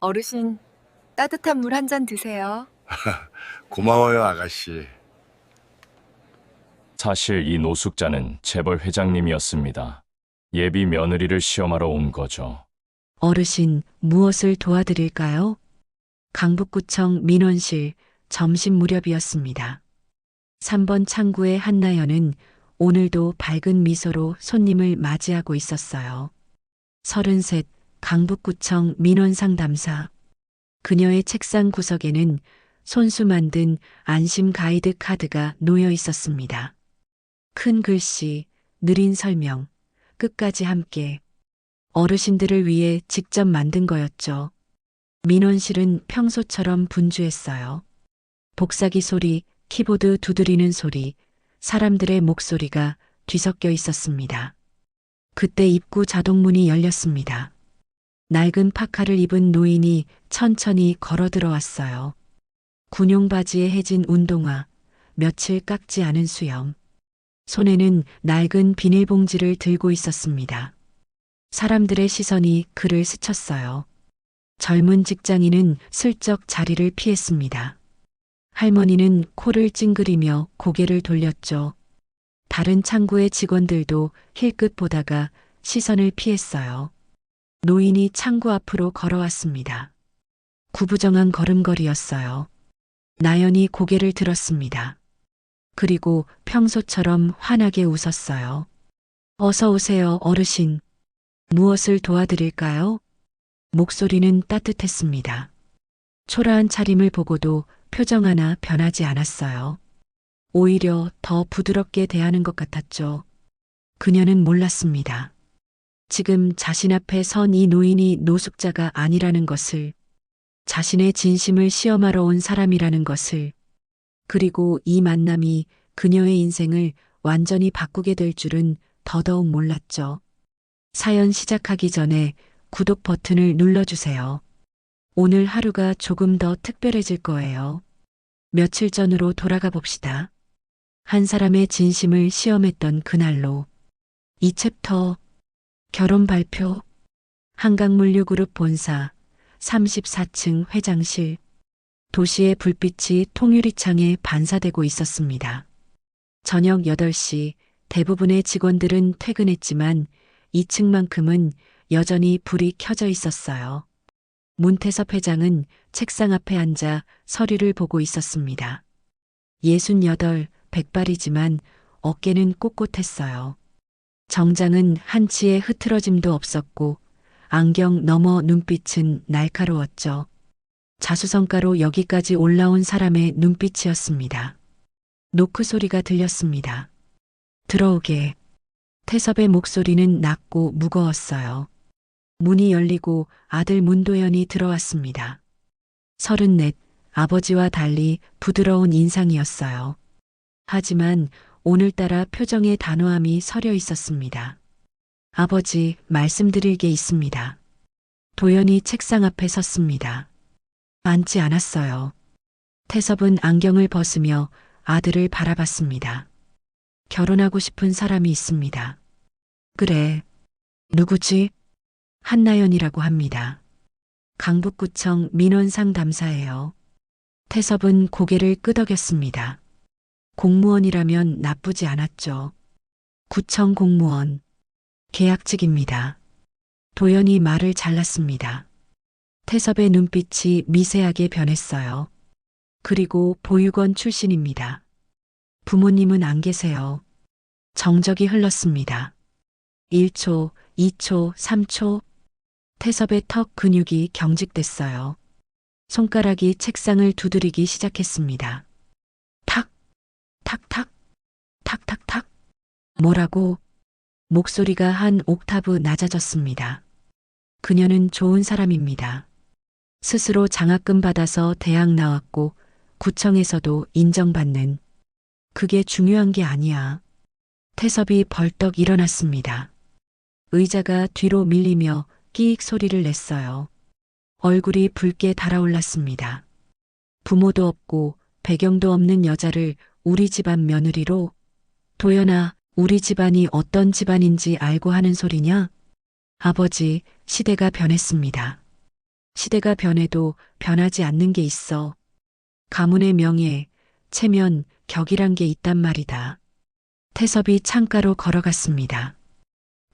어르신, 따뜻한 물 한 잔 드세요. 고마워요, 아가씨. 사실 이 노숙자는 재벌 회장님이었습니다. 예비 며느리를 시험하러 온 거죠. 어르신, 무엇을 도와드릴까요? 강북구청 민원실 점심 무렵이었습니다. 3번 창구의 한나연은 오늘도 밝은 미소로 손님을 맞이하고 있었어요. 33, 강북구청 민원상담사. 그녀의 책상 구석에는 손수 만든 안심 가이드 카드가 놓여 있었습니다. 큰 글씨, 느린 설명, 끝까지 함께. 어르신들을 위해 직접 만든 거였죠. 민원실은 평소처럼 분주했어요. 복사기 소리, 키보드 두드리는 소리, 사람들의 목소리가 뒤섞여 있었습니다. 그때 입구 자동문이 열렸습니다. 낡은 파카를 입은 노인이 천천히 걸어 들어왔어요. 군용 바지에 해진 운동화, 며칠 깎지 않은 수염. 손에는 낡은 비닐봉지를 들고 있었습니다. 사람들의 시선이 그를 스쳤어요. 젊은 직장인은 슬쩍 자리를 피했습니다. 할머니는 코를 찡그리며 고개를 돌렸죠. 다른 창구의 직원들도 힐끗 보다가 시선을 피했어요. 노인이 창구 앞으로 걸어왔습니다. 구부정한 걸음걸이였어요. 나연이 고개를 들었습니다. 그리고 평소처럼 환하게 웃었어요. 어서 오세요, 어르신. 무엇을 도와드릴까요? 목소리는 따뜻했습니다. 초라한 차림을 보고도 표정 하나 변하지 않았어요. 오히려 더 부드럽게 대하는 것 같았죠. 그녀는 몰랐습니다. 지금 자신 앞에 선 이 노인이 노숙자가 아니라는 것을, 자신의 진심을 시험하러 온 사람이라는 것을, 그리고 이 만남이 그녀의 인생을 완전히 바꾸게 될 줄은 더더욱 몰랐죠. 사연 시작하기 전에 구독 버튼을 눌러주세요. 오늘 하루가 조금 더 특별해질 거예요. 며칠 전으로 돌아가 봅시다. 한 사람의 진심을 시험했던 그날로. 이 챕터, 결혼 발표, 한강물류그룹 본사, 34층 회장실. 도시의 불빛이 통유리창에 반사되고 있었습니다. 저녁 8시 대부분의 직원들은 퇴근했지만 2층만큼은 여전히 불이 켜져 있었어요. 문태섭 회장은 책상 앞에 앉아 서류를 보고 있었습니다. 68, 백발이지만 어깨는 꼿꼿했어요. 정장은 한치의 흐트러짐도 없었고 안경 너머 눈빛은 날카로웠죠. 자수성가로 여기까지 올라온 사람의 눈빛이었습니다. 노크 소리가 들렸습니다. 들어오게. 태섭의 목소리는 낮고 무거웠어요. 문이 열리고 아들 문도연이 들어왔습니다. 34, 아버지와 달리 부드러운 인상이었어요. 하지만 오늘따라 표정에 단호함이 서려 있었습니다. 아버지, 말씀드릴 게 있습니다. 도연이 책상 앞에 섰습니다. 앉지 않았어요. 태섭은 안경을 벗으며 아들을 바라봤습니다. 결혼하고 싶은 사람이 있습니다. 그래. 누구지? 한나연이라고 합니다. 강북구청 민원상담사예요. 태섭은 고개를 끄덕였습니다. 공무원이라면 나쁘지 않았죠. 구청 공무원. 계약직입니다. 도연이 말을 잘랐습니다. 태섭의 눈빛이 미세하게 변했어요. 그리고 보육원 출신입니다. 부모님은 안 계세요. 정적이 흘렀습니다. 1초, 2초, 3초. 태섭의 턱 근육이 경직됐어요. 손가락이 책상을 두드리기 시작했습니다. 탁, 탁탁, 탁탁탁. 뭐라고? 목소리가 한 옥타브 낮아졌습니다. 그녀는 좋은 사람입니다. 스스로 장학금 받아서 대학 나왔고 구청에서도 인정받는. 그게 중요한 게 아니야. 태섭이 벌떡 일어났습니다. 의자가 뒤로 밀리며 끼익 소리를 냈어요. 얼굴이 붉게 달아올랐습니다. 부모도 없고 배경도 없는 여자를 우리 집안 며느리로? 도연아, 우리 집안이 어떤 집안인지 알고 하는 소리냐? 아버지, 시대가 변했습니다. 시대가 변해도 변하지 않는 게 있어. 가문의 명예, 체면, 격이란 게 있단 말이다. 태섭이 창가로 걸어갔습니다.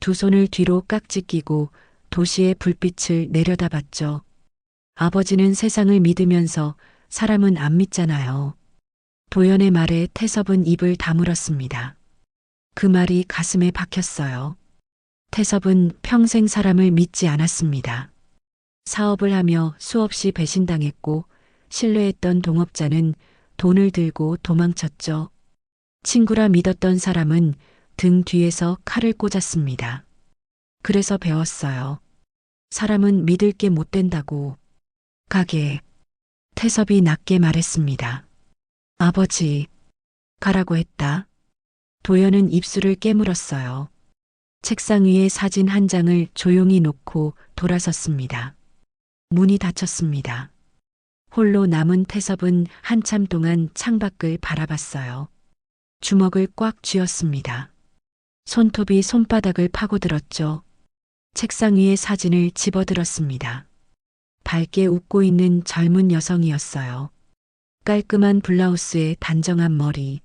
두 손을 뒤로 깍지 끼고 도시의 불빛을 내려다봤죠. 아버지는 세상을 믿으면서 사람은 안 믿잖아요. 도연의 말에 태섭은 입을 다물었습니다. 그 말이 가슴에 박혔어요. 태섭은 평생 사람을 믿지 않았습니다. 사업을 하며 수없이 배신당했고 신뢰했던 동업자는 돈을 들고 도망쳤죠. 친구라 믿었던 사람은 등 뒤에서 칼을 꽂았습니다. 그래서 배웠어요. 사람은 믿을 게 못 된다고. 가게. 태섭이 낮게 말했습니다. 아버지, 가라고 했다. 도연은 입술을 깨물었어요. 책상 위에 사진 한 장을 조용히 놓고 돌아섰습니다. 문이 닫혔습니다. 홀로 남은 태섭은 한참 동안 창밖을 바라봤어요. 주먹을 꽉 쥐었습니다. 손톱이 손바닥을 파고들었죠. 책상 위에 사진을 집어들었습니다. 밝게 웃고 있는 젊은 여성이었어요. 깔끔한 블라우스에 단정한 머리,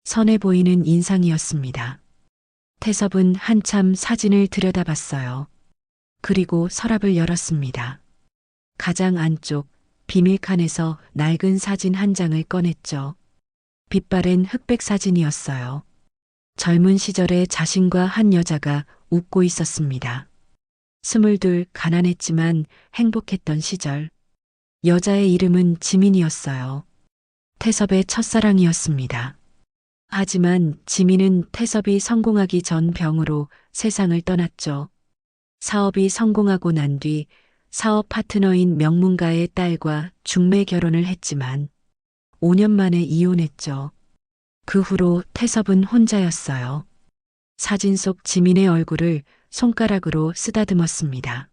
선해 보이는 인상이었습니다. 태섭은 한참 사진을 들여다봤어요. 그리고 서랍을 열었습니다. 가장 안쪽 비밀칸에서 낡은 사진 한 장을 꺼냈죠. 빛바랜 흑백 사진이었어요. 젊은 시절에 자신과 한 여자가 웃고 있었습니다. 22, 가난했지만 행복했던 시절. 여자의 이름은 지민이었어요. 태섭의 첫사랑이었습니다. 하지만 지민은 태섭이 성공하기 전 병으로 세상을 떠났죠. 사업이 성공하고 난 뒤 사업 파트너인 명문가의 딸과 중매 결혼을 했지만 5년 만에 이혼했죠. 그 후로 태섭은 혼자였어요. 사진 속 지민의 얼굴을 손가락으로 쓰다듬었습니다.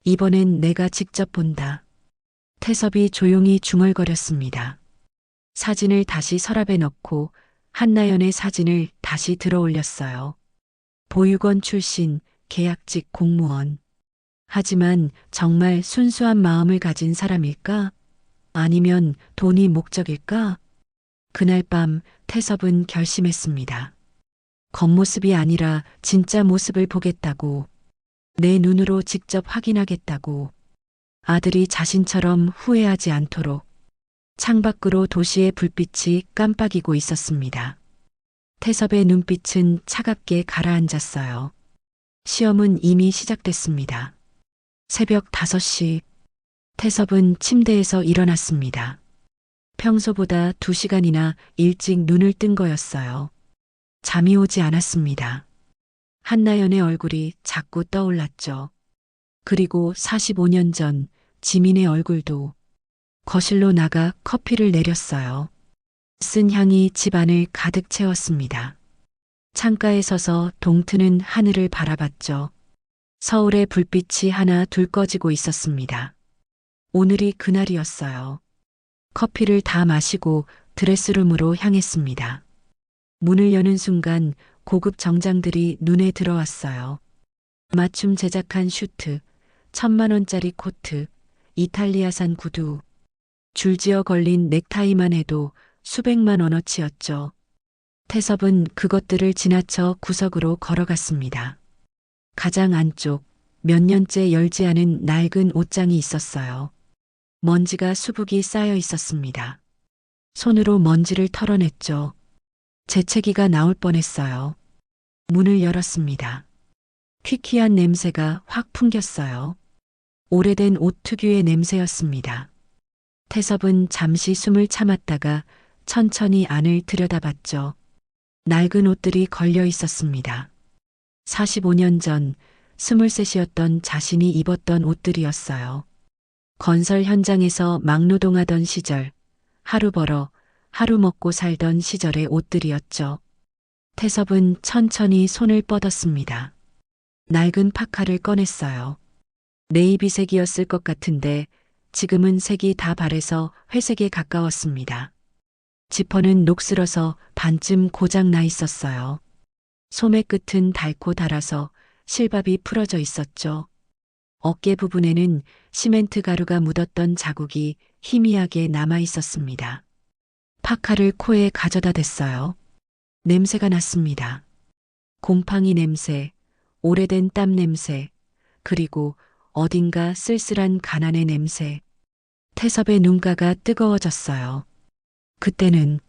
이번엔 내가 직접 본다. 태섭이 조용히 중얼거렸습니다. 사진을 다시 서랍에 넣고 한나연의 사진을 다시 들어 올렸어요. 보육원 출신, 계약직 공무원. 하지만 정말 순수한 마음을 가진 사람일까? 아니면 돈이 목적일까? 그날 밤 태섭은 결심했습니다. 겉모습이 아니라 진짜 모습을 보겠다고. 내 눈으로 직접 확인하겠다고. 아들이 자신처럼 후회하지 않도록. 창밖으로 도시의 불빛이 깜빡이고 있었습니다. 태섭의 눈빛은 차갑게 가라앉았어요. 시험은 이미 시작됐습니다. 새벽 5시. 태섭은 침대에서 일어났습니다. 평소보다 2시간이나 일찍 눈을 뜬 거였어요. 잠이 오지 않았습니다. 한나연의 얼굴이 자꾸 떠올랐죠. 그리고 45년 전 지민의 얼굴도. 거실로 나가 커피를 내렸어요. 쓴 향이 집안을 가득 채웠습니다. 창가에 서서 동트는 하늘을 바라봤죠. 서울의 불빛이 하나 둘 꺼지고 있었습니다. 오늘이 그날이었어요. 커피를 다 마시고 드레스룸으로 향했습니다. 문을 여는 순간 고급 정장들이 눈에 들어왔어요. 맞춤 제작한 슈트, 1,000만 원짜리 코트, 이탈리아산 구두, 줄지어 걸린 넥타이만 해도 수백만 원어치였죠. 태섭은 그것들을 지나쳐 구석으로 걸어갔습니다. 가장 안쪽 몇 년째 열지 않은 낡은 옷장이 있었어요. 먼지가 수북이 쌓여 있었습니다. 손으로 먼지를 털어냈죠. 재채기가 나올 뻔했어요. 문을 열었습니다. 퀴퀴한 냄새가 확 풍겼어요. 오래된 옷 특유의 냄새였습니다. 태섭은 잠시 숨을 참았다가 천천히 안을 들여다봤죠. 낡은 옷들이 걸려 있었습니다. 45년 전 23이었던 자신이 입었던 옷들이었어요. 건설 현장에서 막노동하던 시절, 하루 벌어 하루 먹고 살던 시절의 옷들이었죠. 태섭은 천천히 손을 뻗었습니다. 낡은 파카를 꺼냈어요. 네이비색이었을 것 같은데 지금은 색이 다 바래서 회색에 가까웠습니다. 지퍼는 녹슬어서 반쯤 고장 나 있었어요. 소매 끝은 닳고 닳아서 실밥이 풀어져 있었죠. 어깨 부분에는 시멘트 가루가 묻었던 자국이 희미하게 남아 있었습니다. 파카를 코에 가져다 댔어요. 냄새가 났습니다. 곰팡이 냄새, 오래된 땀 냄새, 그리고 어딘가 쓸쓸한 가난의 냄새. 태섭의 눈가가 뜨거워졌어요. 그때는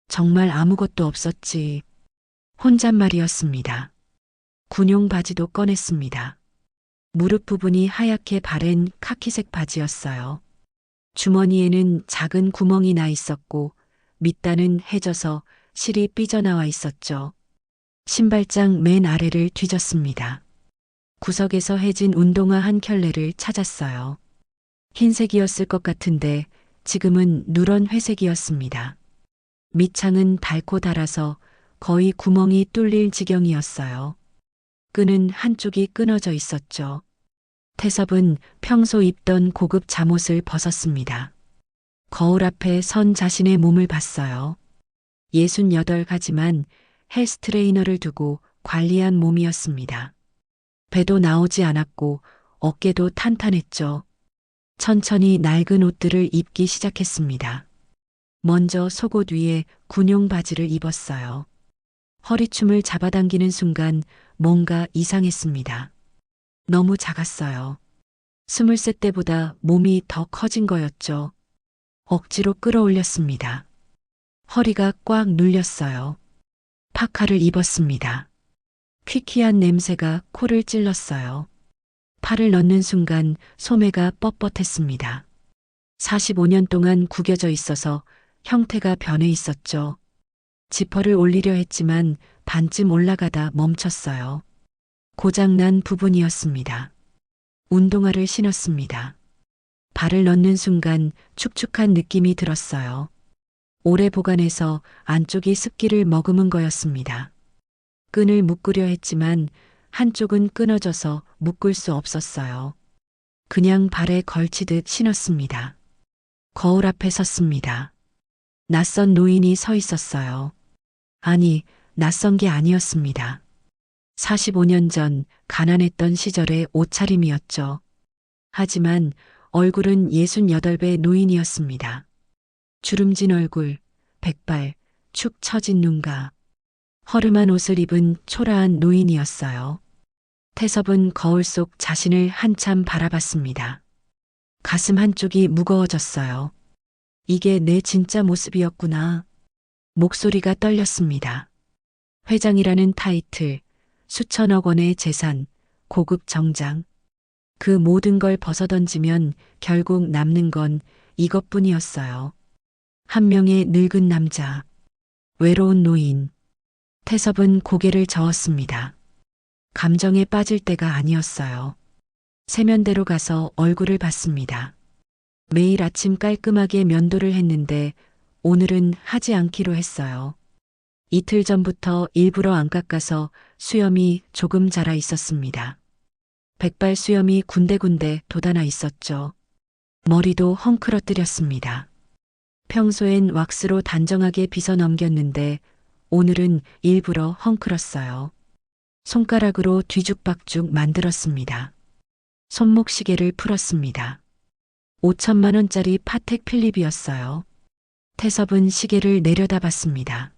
정말 아무것도 없었지. 혼잣말이었습니다. 군용 바지도 꺼냈습니다. 무릎 부분이 하얗게 바랜 카키색 바지였어요. 주머니에는 작은 구멍이 나 있었고 밑단은 해져서 실이 삐져나와 있었죠. 신발장 맨 아래를 뒤졌습니다. 구석에서 해진 운동화 한 켤레를 찾았어요. 흰색이었을 것 같은데 지금은 누런 회색이었습니다. 밑창은 닳고 닳아서 거의 구멍이 뚫릴 지경이었어요. 끈은 한쪽이 끊어져 있었죠. 태섭은 평소 입던 고급 잠옷을 벗었습니다. 거울 앞에 선 자신의 몸을 봤어요. 68가지만 헬스 트레이너를 두고 관리한 몸이었습니다. 배도 나오지 않았고 어깨도 탄탄했죠. 천천히 낡은 옷들을 입기 시작했습니다. 먼저 속옷 위에 군용 바지를 입었어요. 허리춤을 잡아당기는 순간 뭔가 이상했습니다. 너무 작았어요. 20살 때보다 몸이 더 커진 거였죠. 억지로 끌어올렸습니다. 허리가 꽉 눌렸어요. 파카를 입었습니다. 퀴퀴한 냄새가 코를 찔렀어요. 팔을 넣는 순간 소매가 뻣뻣했습니다. 45년 동안 구겨져 있어서 형태가 변해 있었죠. 지퍼를 올리려 했지만 반쯤 올라가다 멈췄어요. 고장난 부분이었습니다. 운동화를 신었습니다. 발을 넣는 순간 축축한 느낌이 들었어요. 오래 보관해서 안쪽이 습기를 머금은 거였습니다. 끈을 묶으려 했지만 한쪽은 끊어져서 묶을 수 없었어요. 그냥 발에 걸치듯 신었습니다. 거울 앞에 섰습니다. 낯선 노인이 서 있었어요. 아니, 낯선 게 아니었습니다. 45년 전 가난했던 시절의 옷차림이었죠. 하지만 얼굴은 68배 노인이었습니다. 주름진 얼굴, 백발, 축 처진 눈가, 허름한 옷을 입은 초라한 노인이었어요. 태섭은 거울 속 자신을 한참 바라봤습니다. 가슴 한쪽이 무거워졌어요. 이게 내 진짜 모습이었구나. 목소리가 떨렸습니다. 회장이라는 타이틀, 수천억 원의 재산, 고급 정장. 그 모든 걸 벗어던지면 결국 남는 건 이것뿐이었어요. 한 명의 늙은 남자, 외로운 노인. 태섭은 고개를 저었습니다. 감정에 빠질 때가 아니었어요. 세면대로 가서 얼굴을 봤습니다. 매일 아침 깔끔하게 면도를 했는데 오늘은 하지 않기로 했어요. 이틀 전부터 일부러 안 깎아서 수염이 조금 자라 있었습니다. 백발 수염이 군데군데 돋아나 있었죠. 머리도 헝클어뜨렸습니다. 평소엔 왁스로 단정하게 빗어 넘겼는데 오늘은 일부러 헝클었어요. 손가락으로 뒤죽박죽 만들었습니다. 손목 시계를 풀었습니다. 5천만 원짜리 파텍 필립이었어요. 태섭은 시계를 내려다봤습니다.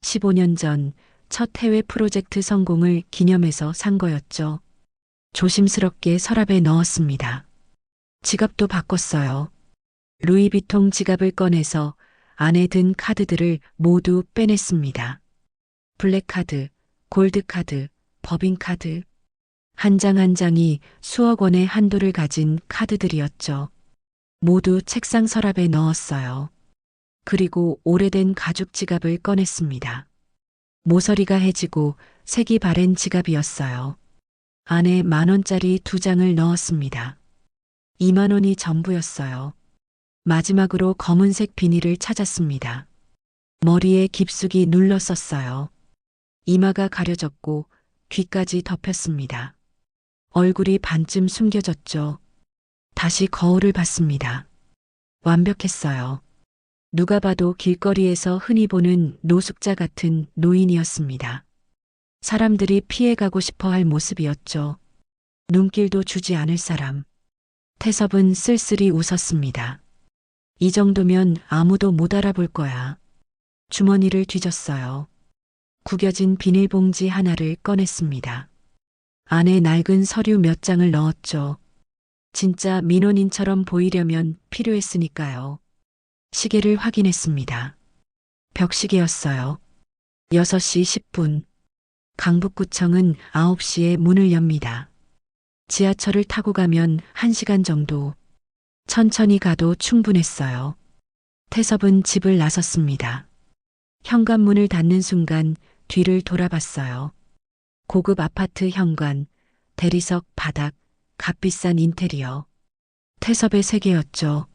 15년 전 첫 해외 프로젝트 성공을 기념해서 산 거였죠. 조심스럽게 서랍에 넣었습니다. 지갑도 바꿨어요. 루이비통 지갑을 꺼내서 안에 든 카드들을 모두 빼냈습니다. 블랙카드, 골드카드, 법인카드. 한 장 한 장이 수억 원의 한도를 가진 카드들이었죠. 모두 책상 서랍에 넣었어요. 그리고 오래된 가죽 지갑을 꺼냈습니다. 모서리가 해지고 색이 바랜 지갑이었어요. 안에 10,000원짜리 2장을 넣었습니다. 2만 원이 전부였어요. 마지막으로 검은색 비닐을 찾았습니다. 머리에 깊숙이 눌렀었어요. 이마가 가려졌고 귀까지 덮였습니다. 얼굴이 반쯤 숨겨졌죠. 다시 거울을 봤습니다. 완벽했어요. 누가 봐도 길거리에서 흔히 보는 노숙자 같은 노인이었습니다. 사람들이 피해가고 싶어 할 모습이었죠. 눈길도 주지 않을 사람. 태섭은 쓸쓸히 웃었습니다. 이 정도면 아무도 못 알아볼 거야. 주머니를 뒤졌어요. 구겨진 비닐봉지 하나를 꺼냈습니다. 안에 낡은 서류 몇 장을 넣었죠. 진짜 민원인처럼 보이려면 필요했으니까요. 시계를 확인했습니다. 벽시계였어요. 6시 10분. 강북구청은 9시에 문을 엽니다. 지하철을 타고 가면 1시간 정도. 천천히 가도 충분했어요. 태섭은 집을 나섰습니다. 현관문을 닫는 순간 뒤를 돌아봤어요. 고급 아파트 현관, 대리석 바닥, 값비싼 인테리어. 태섭의 세계였죠.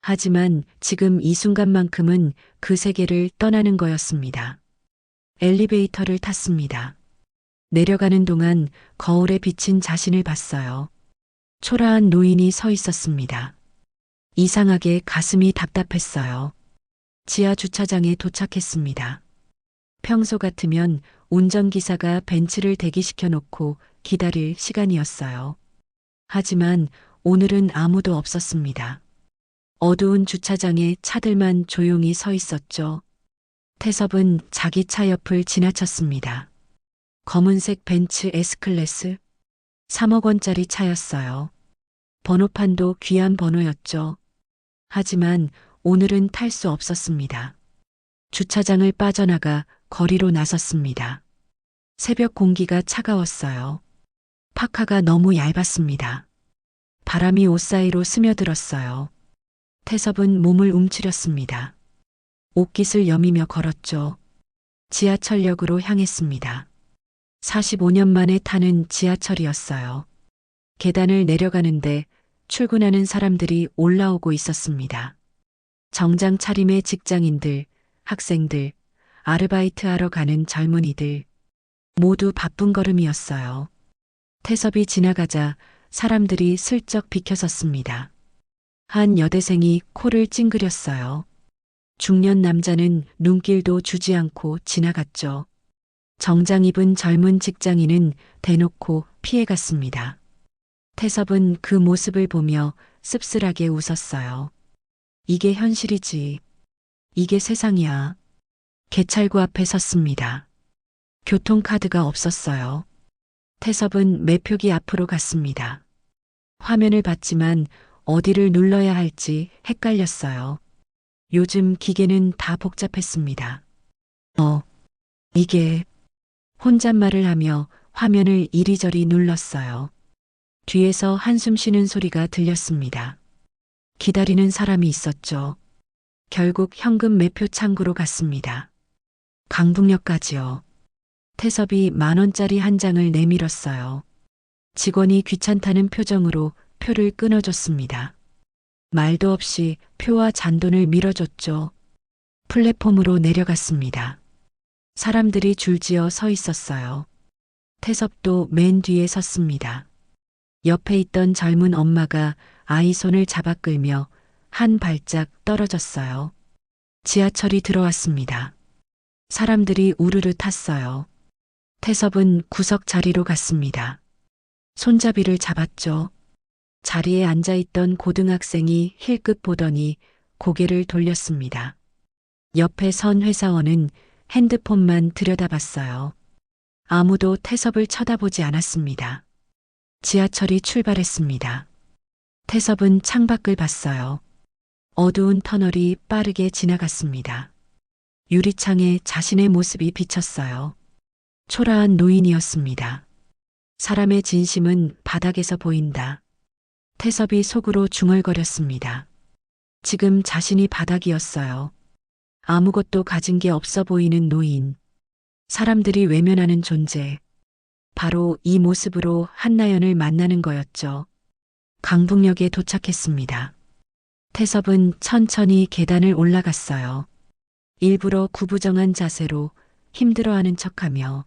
하지만 지금 이 순간만큼은 그 세계를 떠나는 거였습니다. 엘리베이터를 탔습니다. 내려가는 동안 거울에 비친 자신을 봤어요. 초라한 노인이 서 있었습니다. 이상하게 가슴이 답답했어요. 지하 주차장에 도착했습니다. 평소 같으면 운전기사가 벤츠를 대기시켜 놓고 기다릴 시간이었어요. 하지만 오늘은 아무도 없었습니다. 어두운 주차장에 차들만 조용히 서 있었죠. 태섭은 자기 차 옆을 지나쳤습니다. 검은색 벤츠 S클래스. 3억 원짜리 차였어요. 번호판도 귀한 번호였죠. 하지만 오늘은 탈 수 없었습니다. 주차장을 빠져나가 거리로 나섰습니다. 새벽 공기가 차가웠어요. 파카가 너무 얇았습니다. 바람이 옷 사이로 스며들었어요. 태섭은 몸을 움츠렸습니다. 옷깃을 여미며 걸었죠. 지하철역으로 향했습니다. 45년 만에 타는 지하철이었어요. 계단을 내려가는데 출근하는 사람들이 올라오고 있었습니다. 정장 차림의 직장인들, 학생들, 아르바이트하러 가는 젊은이들. 모두 바쁜 걸음이었어요. 태섭이 지나가자 사람들이 슬쩍 비켜섰습니다. 한 여대생이 코를 찡그렸어요. 중년 남자는 눈길도 주지 않고 지나갔죠. 정장 입은 젊은 직장인은 대놓고 피해갔습니다. 태섭은 그 모습을 보며 씁쓸하게 웃었어요. 이게 현실이지. 이게 세상이야. 개찰구 앞에 섰습니다. 교통카드가 없었어요. 태섭은 매표기 앞으로 갔습니다. 화면을 봤지만 어디를 눌러야 할지 헷갈렸어요. 요즘 기계는 다 복잡했습니다. 이게... 혼잣말을 하며 화면을 이리저리 눌렀어요. 뒤에서 한숨 쉬는 소리가 들렸습니다. 기다리는 사람이 있었죠. 결국 현금 매표 창구로 갔습니다. 강북역까지요. 태섭이 10,000원짜리 한 장을 내밀었어요. 직원이 귀찮다는 표정으로 표를 끊어줬습니다. 말도 없이 표와 잔돈을 밀어줬죠. 플랫폼으로 내려갔습니다. 사람들이 줄지어 서 있었어요. 태섭도 맨 뒤에 섰습니다. 옆에 있던 젊은 엄마가 아이 손을 잡아 끌며 한 발짝 떨어졌어요. 지하철이 들어왔습니다. 사람들이 우르르 탔어요. 태섭은 구석 자리로 갔습니다. 손잡이를 잡았죠. 자리에 앉아있던 고등학생이 힐끗 보더니 고개를 돌렸습니다. 옆에 선 회사원은 핸드폰만 들여다봤어요. 아무도 태섭을 쳐다보지 않았습니다. 지하철이 출발했습니다. 태섭은 창밖을 봤어요. 어두운 터널이 빠르게 지나갔습니다. 유리창에 자신의 모습이 비쳤어요. 초라한 노인이었습니다. 사람의 진심은 바닥에서 보인다. 태섭이 속으로 중얼거렸습니다. 지금 자신이 바닥이었어요. 아무것도 가진 게 없어 보이는 노인. 사람들이 외면하는 존재. 바로 이 모습으로 한나연을 만나는 거였죠. 강북역에 도착했습니다. 태섭은 천천히 계단을 올라갔어요. 일부러 구부정한 자세로 힘들어하는 척하며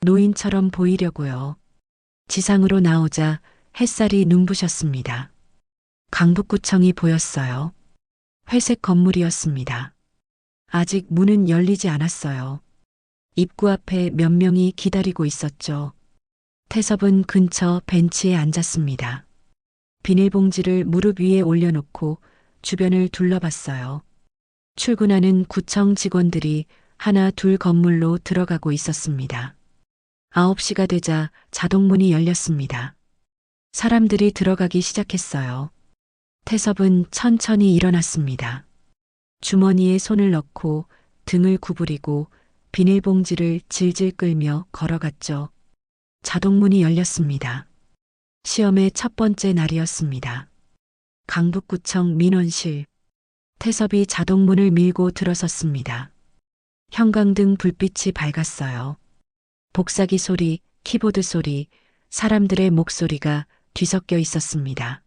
노인처럼 보이려고요. 지상으로 나오자 햇살이 눈부셨습니다. 강북구청이 보였어요. 회색 건물이었습니다. 아직 문은 열리지 않았어요. 입구 앞에 몇 명이 기다리고 있었죠. 태섭은 근처 벤치에 앉았습니다. 비닐봉지를 무릎 위에 올려놓고 주변을 둘러봤어요. 출근하는 구청 직원들이 하나 둘 건물로 들어가고 있었습니다. 9시가 되자 자동문이 열렸습니다. 사람들이 들어가기 시작했어요. 태섭은 천천히 일어났습니다. 주머니에 손을 넣고 등을 구부리고 비닐봉지를 질질 끌며 걸어갔죠. 자동문이 열렸습니다. 시험의 첫 번째 날이었습니다. 강북구청 민원실. 태섭이 자동문을 밀고 들어섰습니다. 형광등 불빛이 밝았어요. 복사기 소리, 키보드 소리, 사람들의 목소리가 뒤섞여 있었습니다.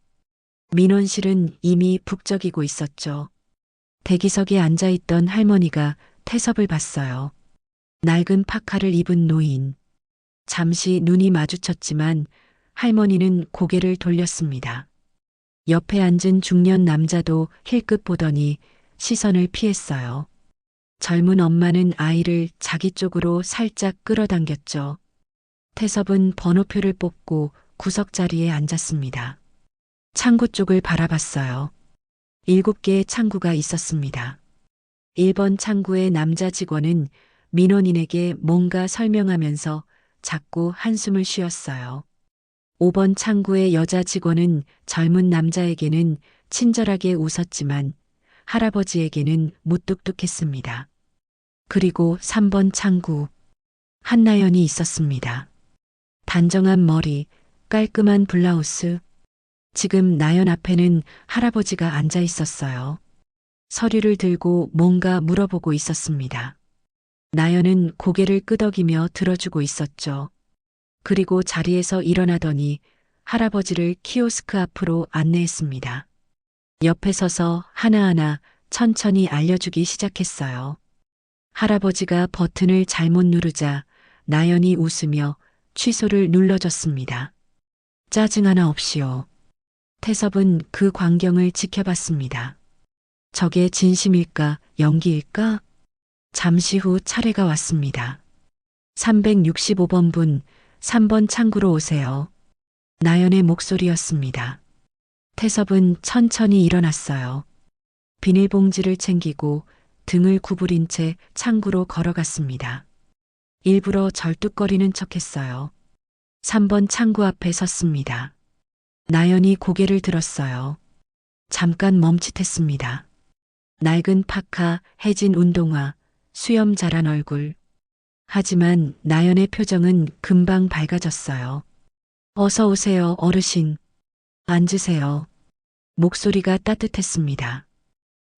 민원실은 이미 북적이고 있었죠. 대기석에 앉아있던 할머니가 태섭을 봤어요. 낡은 파카를 입은 노인. 잠시 눈이 마주쳤지만 할머니는 고개를 돌렸습니다. 옆에 앉은 중년 남자도 힐끗 보더니 시선을 피했어요. 젊은 엄마는 아이를 자기 쪽으로 살짝 끌어당겼죠. 태섭은 번호표를 뽑고 구석 자리에 앉았습니다. 창구 쪽을 바라봤어요. 7개의 창구가 있었습니다. 1번 창구의 남자 직원은 민원인에게 뭔가 설명하면서 자꾸 한숨을 쉬었어요. 5번 창구의 여자 직원은 젊은 남자에게는 친절하게 웃었지만 할아버지에게는 무뚝뚝했습니다. 그리고 3번 창구. 한나연이 있었습니다. 단정한 머리, 깔끔한 블라우스. 지금 나연 앞에는 할아버지가 앉아 있었어요. 서류를 들고 뭔가 물어보고 있었습니다. 나연은 고개를 끄덕이며 들어주고 있었죠. 그리고 자리에서 일어나더니 할아버지를 키오스크 앞으로 안내했습니다. 옆에 서서 하나하나 천천히 알려주기 시작했어요. 할아버지가 버튼을 잘못 누르자 나연이 웃으며 취소를 눌러줬습니다. 짜증 하나 없이요. 태섭은 그 광경을 지켜봤습니다. 저게 진심일까, 연기일까? 잠시 후 차례가 왔습니다. 365번 분, 3번 창구로 오세요. 나연의 목소리였습니다. 태섭은 천천히 일어났어요. 비닐봉지를 챙기고 등을 구부린 채 창구로 걸어갔습니다. 일부러 절뚝거리는 척했어요. 3번 창구 앞에 섰습니다. 나연이 고개를 들었어요. 잠깐 멈칫했습니다. 낡은 파카, 해진 운동화, 수염 자란 얼굴. 하지만 나연의 표정은 금방 밝아졌어요. 어서 오세요, 어르신. 앉으세요. 목소리가 따뜻했습니다.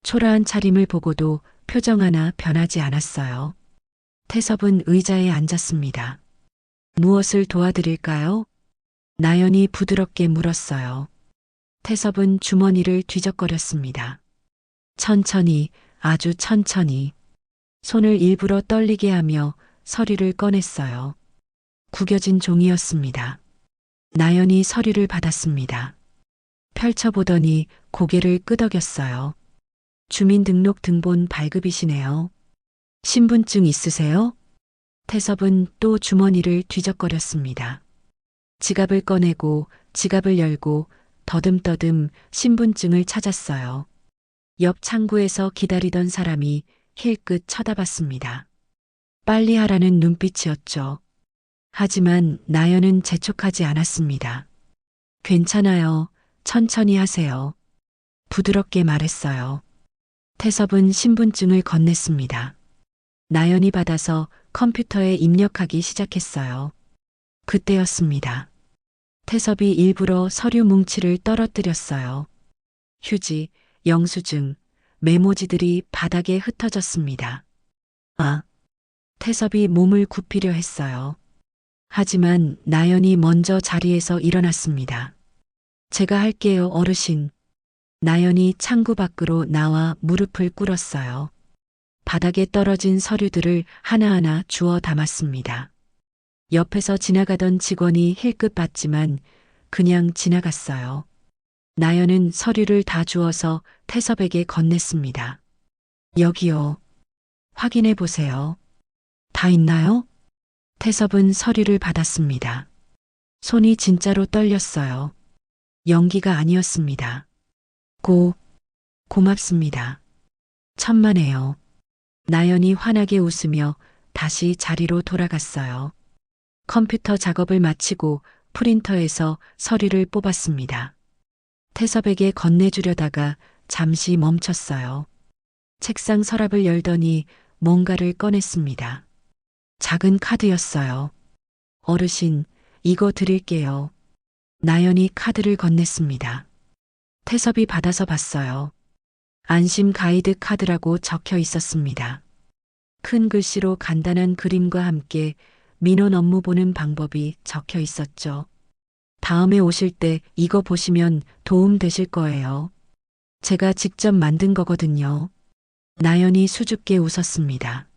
초라한 차림을 보고도 표정 하나 변하지 않았어요. 태섭은 의자에 앉았습니다. 무엇을 도와드릴까요? 나연이 부드럽게 물었어요. 태섭은 주머니를 뒤적거렸습니다. 천천히, 아주 천천히. 손을 일부러 떨리게 하며 서류를 꺼냈어요. 구겨진 종이였습니다. 나연이 서류를 받았습니다. 펼쳐보더니 고개를 끄덕였어요. 주민등록등본 발급이시네요. 신분증 있으세요? 태섭은 또 주머니를 뒤적거렸습니다. 지갑을 꺼내고 지갑을 열고 더듬더듬 신분증을 찾았어요. 옆 창구에서 기다리던 사람이 힐끗 쳐다봤습니다. 빨리 하라는 눈빛이었죠. 하지만 나연은 재촉하지 않았습니다. 괜찮아요. 천천히 하세요. 부드럽게 말했어요. 태섭은 신분증을 건넸습니다. 나연이 받아서 컴퓨터에 입력하기 시작했어요. 그때였습니다. 태섭이 일부러 서류 뭉치를 떨어뜨렸어요. 휴지, 영수증, 메모지들이 바닥에 흩어졌습니다. 아, 태섭이 몸을 굽히려 했어요. 하지만 나연이 먼저 자리에서 일어났습니다. 제가 할게요, 어르신. 나연이 창구 밖으로 나와 무릎을 꿇었어요. 바닥에 떨어진 서류들을 하나하나 주워 담았습니다. 옆에서 지나가던 직원이 힐끗 봤지만 그냥 지나갔어요. 나연은 서류를 다 주워서 태섭에게 건넸습니다. 여기요. 확인해 보세요. 다 있나요? 태섭은 서류를 받았습니다. 손이 진짜로 떨렸어요. 연기가 아니었습니다. 고맙습니다. 천만에요. 나연이 환하게 웃으며 다시 자리로 돌아갔어요. 컴퓨터 작업을 마치고 프린터에서 서류를 뽑았습니다. 태섭에게 건네주려다가 잠시 멈췄어요. 책상 서랍을 열더니 뭔가를 꺼냈습니다. 작은 카드였어요. 어르신, 이거 드릴게요. 나연이 카드를 건넸습니다. 태섭이 받아서 봤어요. 안심 가이드 카드라고 적혀 있었습니다. 큰 글씨로 간단한 그림과 함께 민원 업무 보는 방법이 적혀 있었죠. 다음에 오실 때 이거 보시면 도움 되실 거예요. 제가 직접 만든 거거든요. 나연이 수줍게 웃었습니다.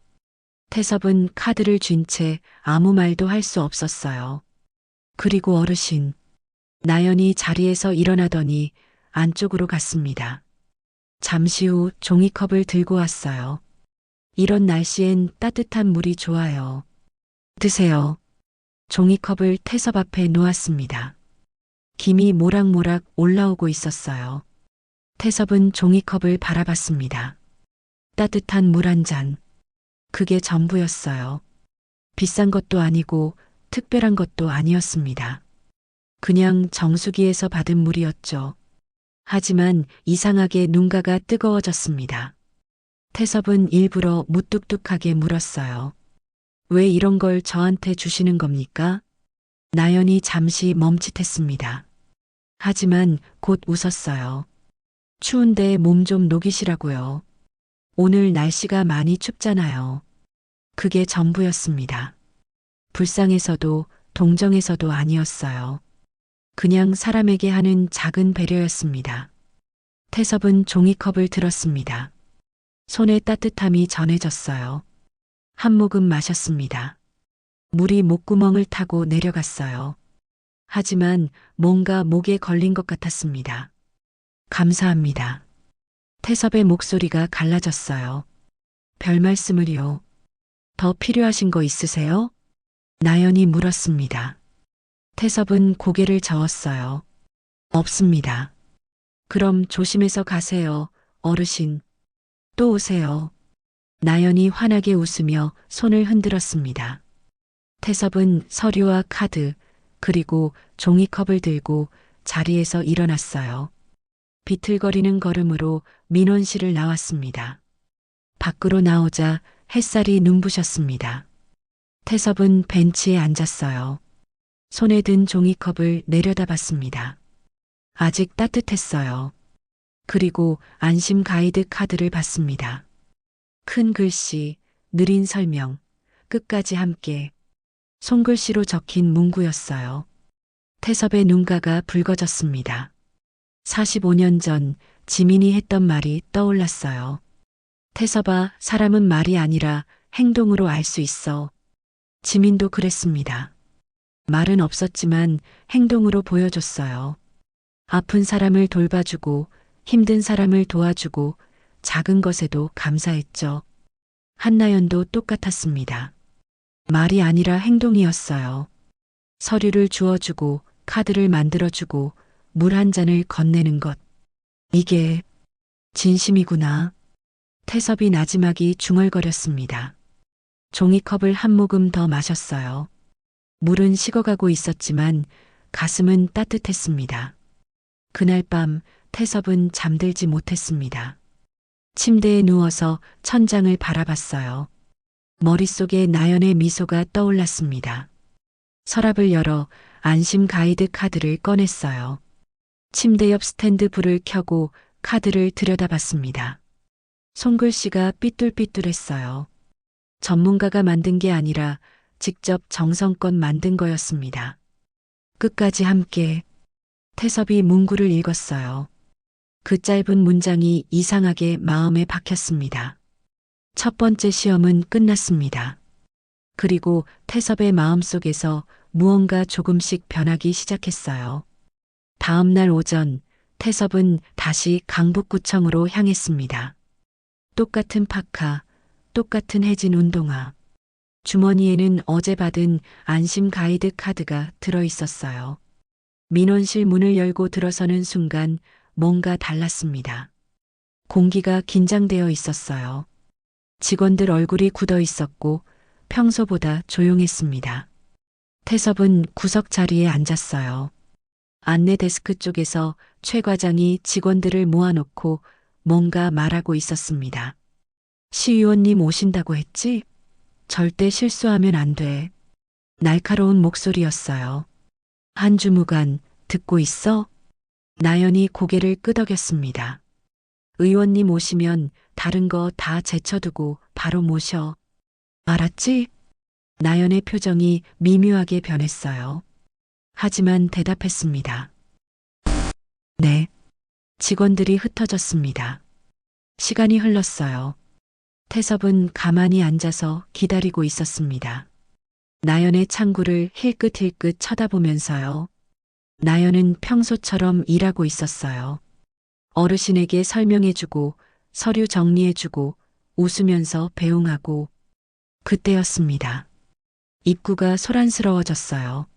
태섭은 카드를 쥔 채 아무 말도 할 수 없었어요. 그리고 어르신. 나연이 자리에서 일어나더니 안쪽으로 갔습니다. 잠시 후 종이컵을 들고 왔어요. 이런 날씨엔 따뜻한 물이 좋아요. 드세요. 종이컵을 태섭 앞에 놓았습니다. 김이 모락모락 올라오고 있었어요. 태섭은 종이컵을 바라봤습니다. 따뜻한 물 한 잔. 그게 전부였어요. 비싼 것도 아니고 특별한 것도 아니었습니다. 그냥 정수기에서 받은 물이었죠. 하지만 이상하게 눈가가 뜨거워졌습니다. 태섭은 일부러 무뚝뚝하게 물었어요. 왜 이런 걸 저한테 주시는 겁니까? 나연이 잠시 멈칫했습니다. 하지만 곧 웃었어요. 추운데 몸 좀 녹이시라고요. 오늘 날씨가 많이 춥잖아요. 그게 전부였습니다. 불쌍해서도 동정해서도 아니었어요. 그냥 사람에게 하는 작은 배려였습니다. 태섭은 종이컵을 들었습니다. 손의 따뜻함이 전해졌어요. 한 모금 마셨습니다. 물이 목구멍을 타고 내려갔어요. 하지만 뭔가 목에 걸린 것 같았습니다. 감사합니다. 태섭의 목소리가 갈라졌어요. 별 말씀을요. 더 필요하신 거 있으세요? 나연이 물었습니다. 태섭은 고개를 저었어요. 없습니다. 그럼 조심해서 가세요, 어르신. 또 오세요. 나연이 환하게 웃으며 손을 흔들었습니다. 태섭은 서류와 카드, 그리고 종이컵을 들고 자리에서 일어났어요. 비틀거리는 걸음으로 민원실을 나왔습니다. 밖으로 나오자 햇살이 눈부셨습니다. 태섭은 벤치에 앉았어요. 손에 든 종이컵을 내려다봤습니다. 아직 따뜻했어요. 그리고 안심 가이드 카드를 봤습니다. 큰 글씨, 느린 설명, 끝까지 함께. 손글씨로 적힌 문구였어요. 태섭의 눈가가 붉어졌습니다. 45년 전 지민이 했던 말이 떠올랐어요. 태섭아, 사람은 말이 아니라 행동으로 알 수 있어. 지민도 그랬습니다. 말은 없었지만 행동으로 보여줬어요. 아픈 사람을 돌봐주고 힘든 사람을 도와주고 작은 것에도 감사했죠. 한나연도 똑같았습니다. 말이 아니라 행동이었어요. 서류를 주워주고 카드를 만들어주고 물 한 잔을 건네는 것. 이게 진심이구나. 태섭이 나지막이 중얼거렸습니다. 종이컵을 한 모금 더 마셨어요. 물은 식어가고 있었지만 가슴은 따뜻했습니다. 그날 밤 태섭은 잠들지 못했습니다. 침대에 누워서 천장을 바라봤어요. 머릿속에 나연의 미소가 떠올랐습니다. 서랍을 열어 안심 가이드 카드를 꺼냈어요. 침대 옆 스탠드 불을 켜고 카드를 들여다봤습니다. 손글씨가 삐뚤삐뚤했어요. 전문가가 만든 게 아니라 직접 정성껏 만든 거였습니다. 끝까지 함께. 태섭이 문구를 읽었어요. 그 짧은 문장이 이상하게 마음에 박혔습니다. 첫 번째 시험은 끝났습니다. 그리고 태섭의 마음속에서 무언가 조금씩 변하기 시작했어요. 다음 날 오전 태섭은 다시 강북구청으로 향했습니다. 똑같은 파카, 똑같은 해진 운동화. 주머니에는 어제 받은 안심 가이드 카드가 들어 있었어요. 민원실 문을 열고 들어서는 순간 뭔가 달랐습니다. 공기가 긴장되어 있었어요. 직원들 얼굴이 굳어 있었고 평소보다 조용했습니다. 태섭은 구석 자리에 앉았어요. 안내 데스크 쪽에서 최 과장이 직원들을 모아놓고 뭔가 말하고 있었습니다. 시의원님 오신다고 했지? 절대 실수하면 안 돼. 날카로운 목소리였어요. 한 주무관, 듣고 있어? 나연이 고개를 끄덕였습니다. 의원님 오시면 다른 거 다 제쳐두고 바로 모셔. 알았지? 나연의 표정이 미묘하게 변했어요. 하지만 대답했습니다. 네. 직원들이 흩어졌습니다. 시간이 흘렀어요. 태섭은 가만히 앉아서 기다리고 있었습니다. 나연의 창구를 힐끗힐끗 쳐다보면서요. 나연은 평소처럼 일하고 있었어요. 어르신에게 설명해주고 서류 정리해주고 웃으면서 배웅하고 그때였습니다. 입구가 소란스러워졌어요.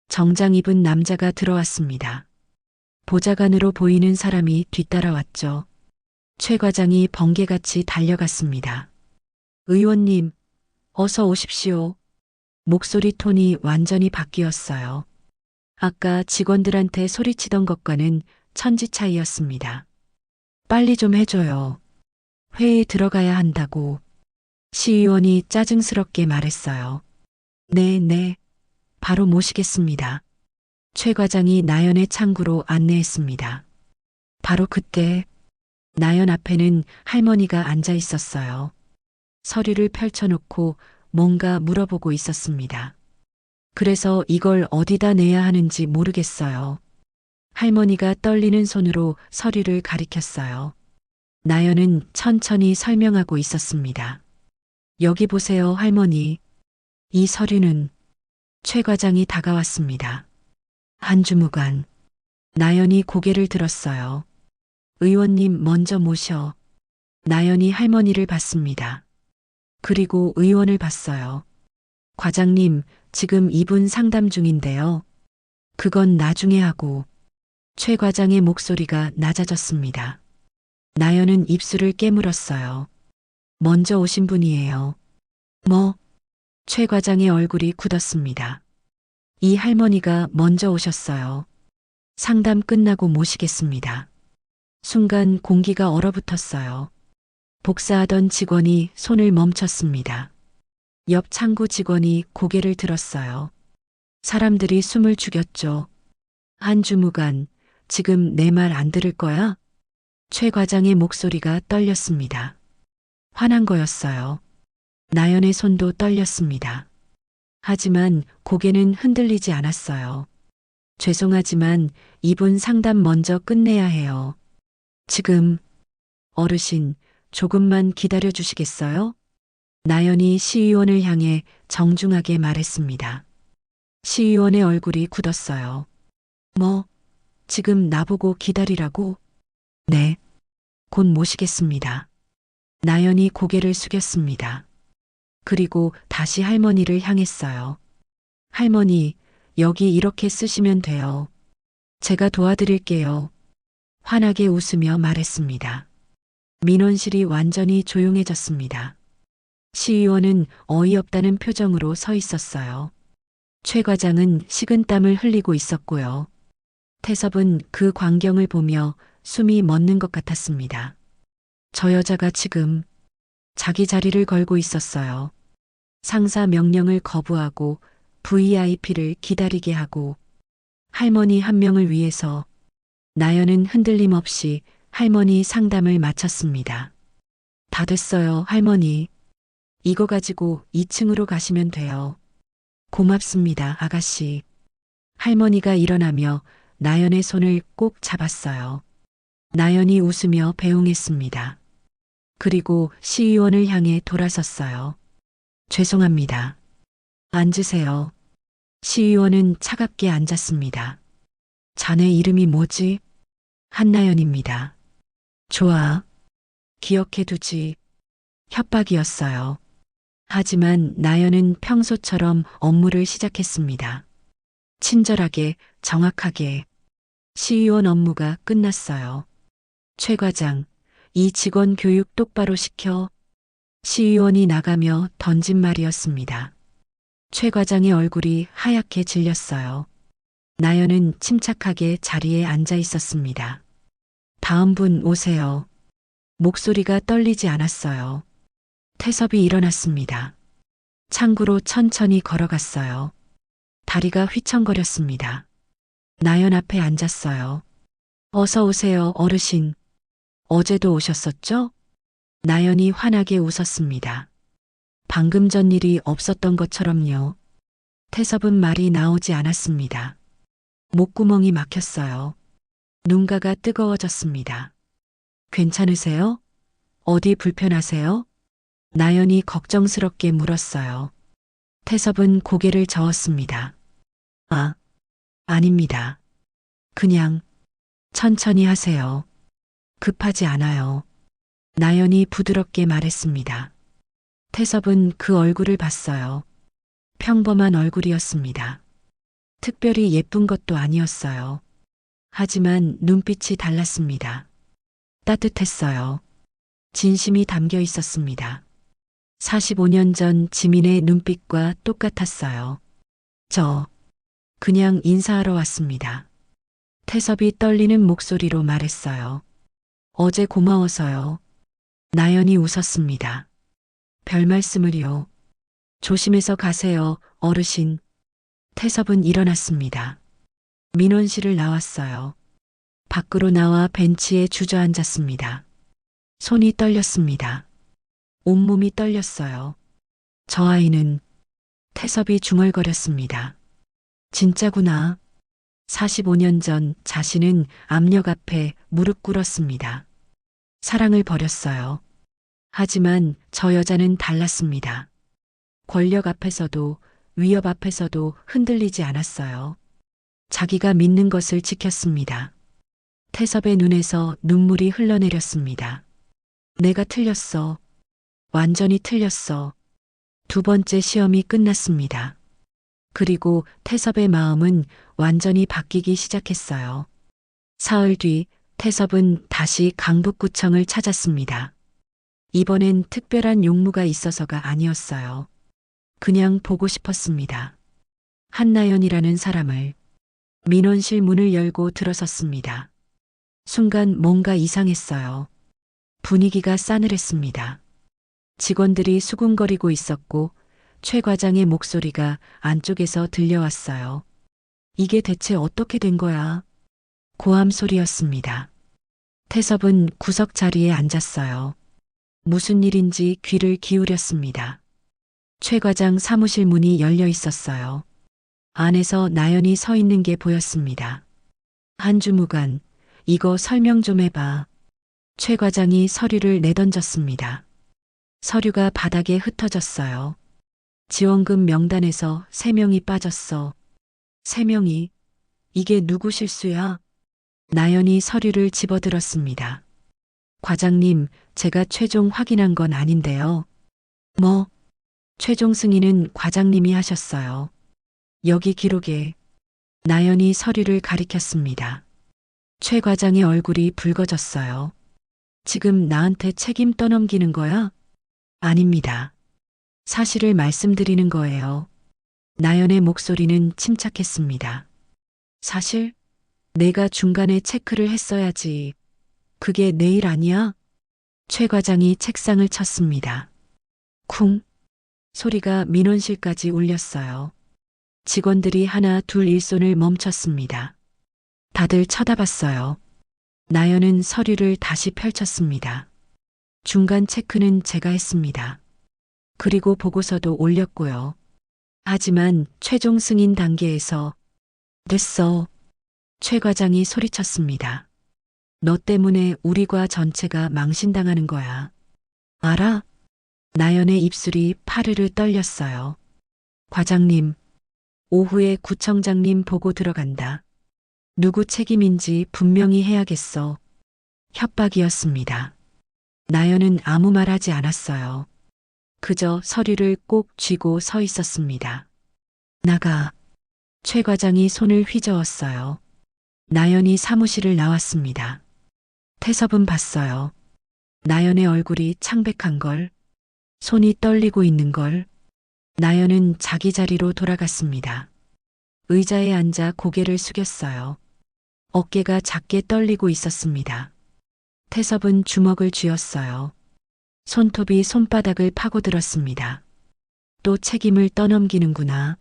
정장 입은 남자가 들어왔습니다. 보좌관으로 보이는 사람이 뒤따라왔죠. 최 과장이 번개같이 달려갔습니다. 의원님, 어서 오십시오. 목소리 톤이 완전히 바뀌었어요. 아까 직원들한테 소리치던 것과는 천지 차이였습니다. 빨리 좀 해줘요. 회의에 들어가야 한다고. 시의원이 짜증스럽게 말했어요. 네. 바로 모시겠습니다. 최 과장이 나연의 창구로 안내했습니다. 바로 그때 나연 앞에는 할머니가 앉아 있었어요. 서류를 펼쳐놓고 뭔가 물어보고 있었습니다. 그래서 이걸 어디다 내야 하는지 모르겠어요. 할머니가 떨리는 손으로 서류를 가리켰어요. 나연은 천천히 설명하고 있었습니다. 여기 보세요, 할머니. 이 서류는 최 과장이 다가왔습니다. 한 주무관. 나연이 고개를 들었어요. 의원님 먼저 모셔. 나연이 할머니를 봤습니다. 그리고 의원을 봤어요. 과장님, 지금 이분 상담 중인데요. 그건 나중에 하고. 최 과장의 목소리가 낮아졌습니다. 나연은 입술을 깨물었어요. 먼저 오신 분이에요. 뭐? 최 과장의 얼굴이 굳었습니다. 이 할머니가 먼저 오셨어요. 상담 끝나고 모시겠습니다. 순간 공기가 얼어붙었어요. 복사하던 직원이 손을 멈췄습니다. 옆 창구 직원이 고개를 들었어요. 사람들이 숨을 죽였죠. 한 주무관, 지금 내 말 안 들을 거야? 최 과장의 목소리가 떨렸습니다. 화난 거였어요. 나연의 손도 떨렸습니다. 하지만 고개는 흔들리지 않았어요. 죄송하지만 이분 상담 먼저 끝내야 해요. 지금 어르신 조금만 기다려 주시겠어요? 나연이 시의원을 향해 정중하게 말했습니다. 시의원의 얼굴이 굳었어요. 뭐, 지금 나보고 기다리라고? 네, 곧 모시겠습니다. 나연이 고개를 숙였습니다. 그리고 다시 할머니를 향했어요. 할머니, 여기 이렇게 쓰시면 돼요. 제가 도와드릴게요. 환하게 웃으며 말했습니다. 민원실이 완전히 조용해졌습니다. 시의원은 어이없다는 표정으로 서 있었어요. 최 과장은 식은땀을 흘리고 있었고요. 태섭은 그 광경을 보며 숨이 멎는 것 같았습니다. 저 여자가 지금 자기 자리를 걸고 있었어요. 상사 명령을 거부하고 VIP를 기다리게 하고 할머니 한 명을 위해서 나연은 흔들림 없이 할머니 상담을 마쳤습니다. 다 됐어요, 할머니. 이거 가지고 2층으로 가시면 돼요. 고맙습니다, 아가씨. 할머니가 일어나며 나연의 손을 꼭 잡았어요. 나연이 웃으며 배웅했습니다. 그리고 시의원을 향해 돌아섰어요. 죄송합니다. 앉으세요. 시의원은 차갑게 앉았습니다. 자네 이름이 뭐지? 한나연입니다. 좋아. 기억해두지. 협박이었어요. 하지만 나연은 평소처럼 업무를 시작했습니다. 친절하게, 정확하게. 시의원 업무가 끝났어요. 최 과장, 이 직원 교육 똑바로 시켜. 시의원이 나가며 던진 말이었습니다. 최 과장의 얼굴이 하얗게 질렸어요. 나연은 침착하게 자리에 앉아 있었습니다. 다음 분 오세요. 목소리가 떨리지 않았어요. 태섭이 일어났습니다. 창구로 천천히 걸어갔어요. 다리가 휘청거렸습니다. 나연 앞에 앉았어요. 어서 오세요, 어르신. 어제도 오셨었죠? 나연이 환하게 웃었습니다. 방금 전 일이 없었던 것처럼요. 태섭은 말이 나오지 않았습니다. 목구멍이 막혔어요. 눈가가 뜨거워졌습니다. 괜찮으세요? 어디 불편하세요? 나연이 걱정스럽게 물었어요. 태섭은 고개를 저었습니다. 아닙니다. 그냥 천천히 하세요. 급하지 않아요. 나연이 부드럽게 말했습니다. 태섭은 그 얼굴을 봤어요. 평범한 얼굴이었습니다. 특별히 예쁜 것도 아니었어요. 하지만 눈빛이 달랐습니다. 따뜻했어요. 진심이 담겨 있었습니다. 45년 전 지민의 눈빛과 똑같았어요. 저 그냥 인사하러 왔습니다. 태섭이 떨리는 목소리로 말했어요. 어제 고마워서요. 나연이 웃었습니다. 별 말씀을요. 조심해서 가세요, 어르신. 태섭은 일어났습니다. 민원실을 나왔어요. 밖으로 나와 벤치에 주저앉았습니다. 손이 떨렸습니다. 온몸이 떨렸어요. 저 아이는 태섭이 중얼거렸습니다. 진짜구나. 45년 전 자신은 압력 앞에 무릎 꿇었습니다. 사랑을 버렸어요. 하지만 저 여자는 달랐습니다. 권력 앞에서도 위협 앞에서도 흔들리지 않았어요. 자기가 믿는 것을 지켰습니다. 태섭의 눈에서 눈물이 흘러내렸습니다. 내가 틀렸어. 완전히 틀렸어. 두 번째 시험이 끝났습니다. 그리고 태섭의 마음은 완전히 바뀌기 시작했어요. 사흘 뒤 태섭은 다시 강북구청을 찾았습니다. 이번엔 특별한 용무가 있어서가 아니었어요. 그냥 보고 싶었습니다. 한나연이라는 사람을. 민원실 문을 열고 들어섰습니다. 순간 뭔가 이상했어요. 분위기가 싸늘했습니다. 직원들이 수군거리고 있었고 최 과장의 목소리가 안쪽에서 들려왔어요. 이게 대체 어떻게 된 거야? 고함 소리였습니다. 태섭은 구석 자리에 앉았어요. 무슨 일인지 귀를 기울였습니다. 최 과장 사무실 문이 열려 있었어요. 안에서 나연이 서 있는 게 보였습니다. 한주무관, 이거 설명 좀 해봐. 최 과장이 서류를 내던졌습니다. 서류가 바닥에 흩어졌어요. 지원금 명단에서 3명이 빠졌어. 3명이? 이게 누구 실수야? 나연이 서류를 집어들었습니다. 과장님, 제가 최종 확인한 건 아닌데요. 뭐? 최종 승인은 과장님이 하셨어요. 여기 기록에. 나연이 서류를 가리켰습니다. 최 과장의 얼굴이 붉어졌어요. 지금 나한테 책임 떠넘기는 거야? 아닙니다. 사실을 말씀드리는 거예요. 나연의 목소리는 침착했습니다. 사실? 내가 중간에 체크를 했어야지. 그게 내 일 아니야? 최 과장이 책상을 쳤습니다. 쿵. 소리가 민원실까지 울렸어요. 직원들이 하나 둘 일손을 멈췄습니다. 다들 쳐다봤어요. 나연은 서류를 다시 펼쳤습니다. 중간 체크는 제가 했습니다. 그리고 보고서도 올렸고요. 하지만 최종 승인 단계에서 됐어. 최 과장이 소리쳤습니다. 너 때문에 우리 과 전체가 망신당하는 거야. 알아? 나연의 입술이 파르르 떨렸어요. 과장님, 오후에 구청장님 보고 들어간다. 누구 책임인지 분명히 해야겠어. 협박이었습니다. 나연은 아무 말 하지 않았어요. 그저 서류를 꼭 쥐고 서 있었습니다. 나가. 최 과장이 손을 휘저었어요. 나연이 사무실을 나왔습니다. 태섭은 봤어요. 나연의 얼굴이 창백한 걸, 손이 떨리고 있는 걸. 나연은 자기 자리로 돌아갔습니다. 의자에 앉아 고개를 숙였어요. 어깨가 작게 떨리고 있었습니다. 태섭은 주먹을 쥐었어요. 손톱이 손바닥을 파고들었습니다. 또 책임을 떠넘기는구나.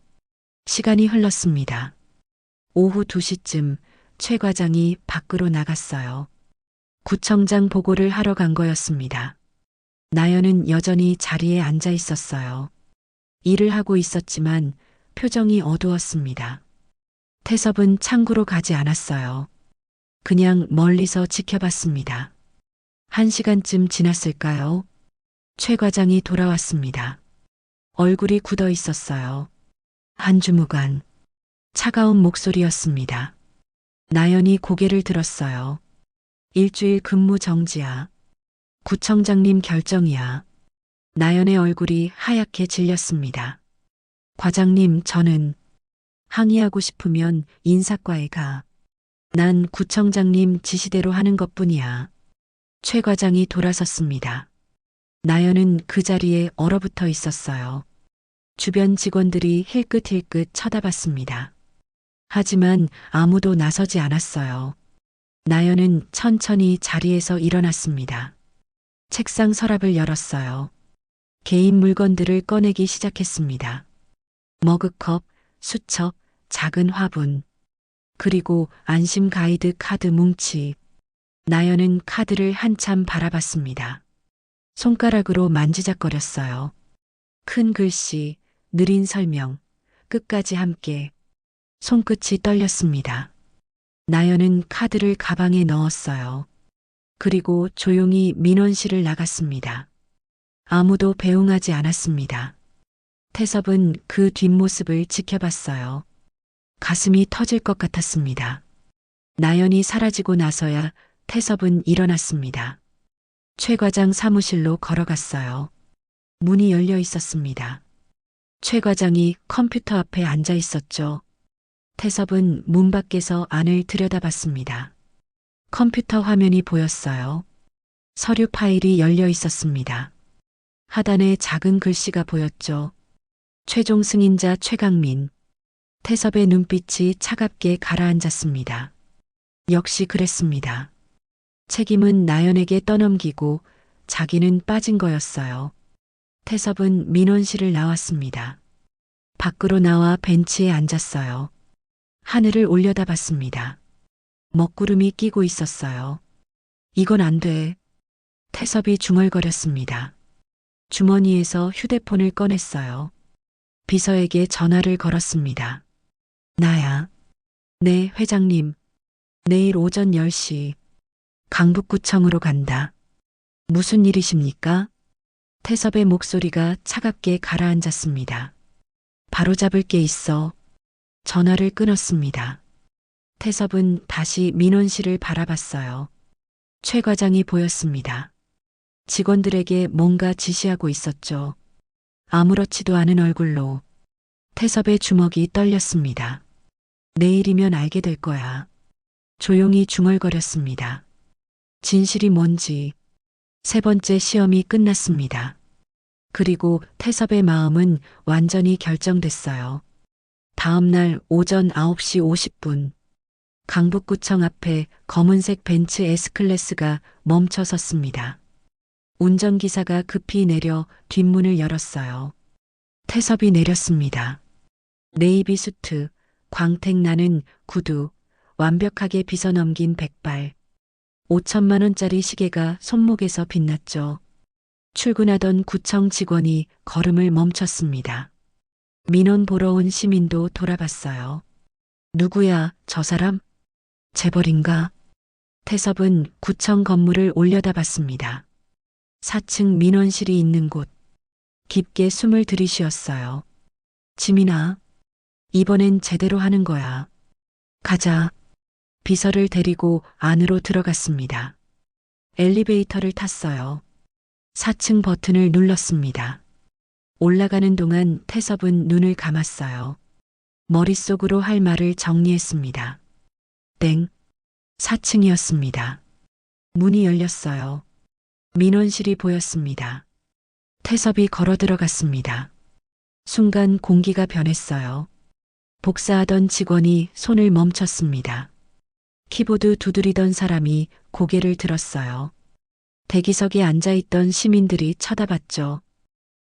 시간이 흘렀습니다. 오후 2시쯤 최 과장이 밖으로 나갔어요. 구청장 보고를 하러 간 거였습니다. 나연은 여전히 자리에 앉아 있었어요. 일을 하고 있었지만 표정이 어두웠습니다. 태섭은 창구로 가지 않았어요. 그냥 멀리서 지켜봤습니다. 1시간쯤 지났을까요? 최 과장이 돌아왔습니다. 얼굴이 굳어 있었어요. 한주무관. 차가운 목소리였습니다. 나연이 고개를 들었어요. 일주일 근무 정지야. 구청장님 결정이야. 나연의 얼굴이 하얗게 질렸습니다. 과장님, 저는 항의하고 싶으면 인사과에 가. 난 구청장님 지시대로 하는 것뿐이야. 최 과장이 돌아섰습니다. 나연은 그 자리에 얼어붙어 있었어요. 주변 직원들이 힐끗힐끗 쳐다봤습니다. 하지만 아무도 나서지 않았어요. 나연은 천천히 자리에서 일어났습니다. 책상 서랍을 열었어요. 개인 물건들을 꺼내기 시작했습니다. 머그컵, 수첩, 작은 화분, 그리고 안심 가이드 카드 뭉치. 나연은 카드를 한참 바라봤습니다. 손가락으로 만지작거렸어요. 큰 글씨, 느린 설명, 끝까지 함께. 손끝이 떨렸습니다. 나연은 카드를 가방에 넣었어요. 그리고 조용히 민원실을 나갔습니다. 아무도 배웅하지 않았습니다. 태섭은 그 뒷모습을 지켜봤어요. 가슴이 터질 것 같았습니다. 나연이 사라지고 나서야 태섭은 일어났습니다. 최 과장 사무실로 걸어갔어요. 문이 열려 있었습니다. 최 과장이 컴퓨터 앞에 앉아 있었죠. 태섭은 문 밖에서 안을 들여다봤습니다. 컴퓨터 화면이 보였어요. 서류 파일이 열려 있었습니다. 하단에 작은 글씨가 보였죠. 최종 승인자 최강민. 태섭의 눈빛이 차갑게 가라앉았습니다. 역시 그랬습니다. 책임은 나연에게 떠넘기고 자기는 빠진 거였어요. 태섭은 민원실을 나왔습니다. 밖으로 나와 벤치에 앉았어요. 하늘을 올려다봤습니다. 먹구름이 끼고 있었어요. 이건 안 돼. 태섭이 중얼거렸습니다. 주머니에서 휴대폰을 꺼냈어요. 비서에게 전화를 걸었습니다. 나야. 네, 회장님. 내일 오전 10시. 강북구청으로 간다. 무슨 일이십니까? 태섭의 목소리가 차갑게 가라앉았습니다. 바로잡을 게 있어. 전화를 끊었습니다. 태섭은 다시 민원실을 바라봤어요. 최 과장이 보였습니다. 직원들에게 뭔가 지시하고 있었죠. 아무렇지도 않은 얼굴로. 태섭의 주먹이 떨렸습니다. 내일이면 알게 될 거야. 조용히 중얼거렸습니다. 진실이 뭔지. 3번째 시험이 끝났습니다. 그리고 태섭의 마음은 완전히 결정됐어요. 다음 날 오전 9시 50분. 강북구청 앞에 검은색 벤츠 S클래스가 멈춰 섰습니다. 운전기사가 급히 내려 뒷문을 열었어요. 태섭이 내렸습니다. 네이비 수트, 광택 나는 구두, 완벽하게 빗어넘긴 백발. 5천만 원짜리 시계가 손목에서 빛났죠. 출근하던 구청 직원이 걸음을 멈췄습니다. 민원 보러 온 시민도 돌아봤어요. 누구야, 저 사람? 재벌인가? 태섭은 구청 건물을 올려다봤습니다. 4층 민원실이 있는 곳. 깊게 숨을 들이쉬었어요. 지민아, 이번엔 제대로 하는 거야. 가자. 비서를 데리고 안으로 들어갔습니다. 엘리베이터를 탔어요. 4층 버튼을 눌렀습니다. 올라가는 동안 태섭은 눈을 감았어요. 머릿속으로 할 말을 정리했습니다. 땡. 4층이었습니다. 문이 열렸어요. 민원실이 보였습니다. 태섭이 걸어 들어갔습니다. 순간 공기가 변했어요. 복사하던 직원이 손을 멈췄습니다. 키보드 두드리던 사람이 고개를 들었어요. 대기석에 앉아있던 시민들이 쳐다봤죠.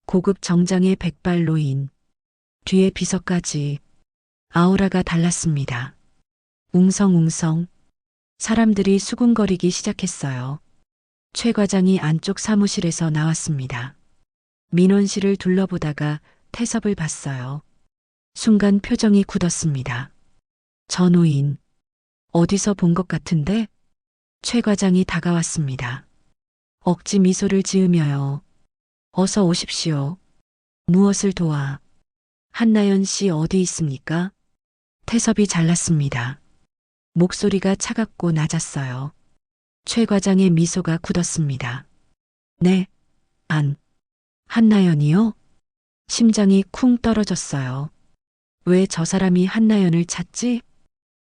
고급 정장의 백발 노인. 뒤에 비서까지. 아우라가 달랐습니다. 웅성웅성. 사람들이 수군거리기 시작했어요. 최 과장이 안쪽 사무실에서 나왔습니다. 민원실을 둘러보다가 태섭을 봤어요. 순간 표정이 굳었습니다. 저 노인. 어디서 본 것 같은데? 최 과장이 다가왔습니다. 억지 미소를 지으며요. 어서 오십시오. 무엇을 도와? 한나연 씨 어디 있습니까? 태섭이 잘랐습니다. 목소리가 차갑고 낮았어요. 최 과장의 미소가 굳었습니다. 네, 한나연이요? 심장이 쿵 떨어졌어요. 왜 저 사람이 한나연을 찾지?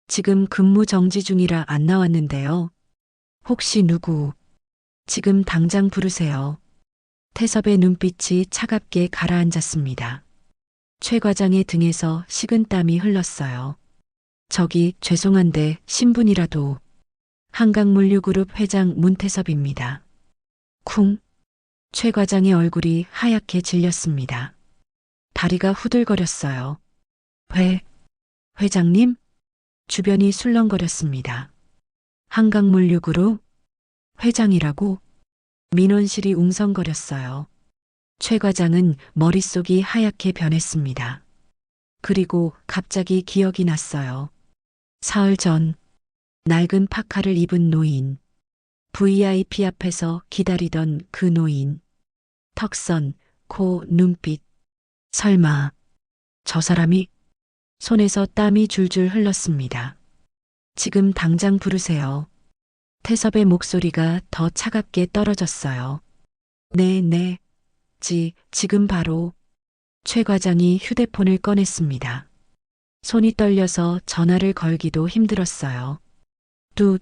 지금 근무 정지 중이라 안 나왔는데요. 혹시 누구? 지금 당장 부르세요. 태섭의 눈빛이 차갑게 가라앉았습니다. 최 과장의 등에서 식은땀이 흘렀어요. 저기 죄송한데 신분이라도. 한강물류그룹 회장 문태섭입니다. 쿵. 최 과장의 얼굴이 하얗게 질렸습니다. 다리가 후들거렸어요. 회장님? 주변이 술렁거렸습니다. 한강물류그룹 회장이라고? 민원실이 웅성거렸어요. 최 과장은 머릿속이 하얗게 변했습니다. 그리고 갑자기 기억이 났어요. 사흘 전 낡은 파카를 입은 노인. VIP 앞에서 기다리던 그 노인. 턱선, 코, 눈빛. 설마 저 사람이? 손에서 땀이 줄줄 흘렀습니다. 지금 당장 부르세요. 태섭의 목소리가 더 차갑게 떨어졌어요. 네. 지금 바로. 최 과장이 휴대폰을 꺼냈습니다. 손이 떨려서 전화를 걸기도 힘들었어요. 뚜.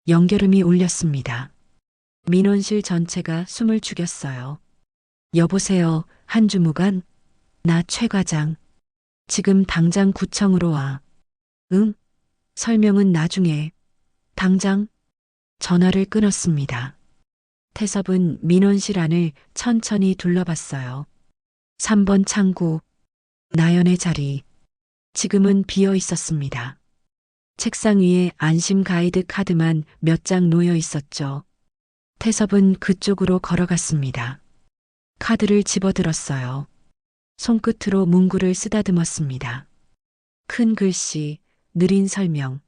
연결음이 울렸습니다. 민원실 전체가 숨을 죽였어요. 여보세요, 한주무관? 나 최 과장. 지금 당장 구청으로 와. 응? 설명은 나중에. 당장? 전화를 끊었습니다. 태섭은 민원실 안을 천천히 둘러봤어요. 3번 창구. 나연의 자리. 지금은 비어 있었습니다. 책상 위에 안심 가이드 카드만 몇 장 놓여 있었죠. 태섭은 그쪽으로 걸어갔습니다. 카드를 집어들었어요. 손끝으로 문구를 쓰다듬었습니다. 큰 글씨, 느린 설명,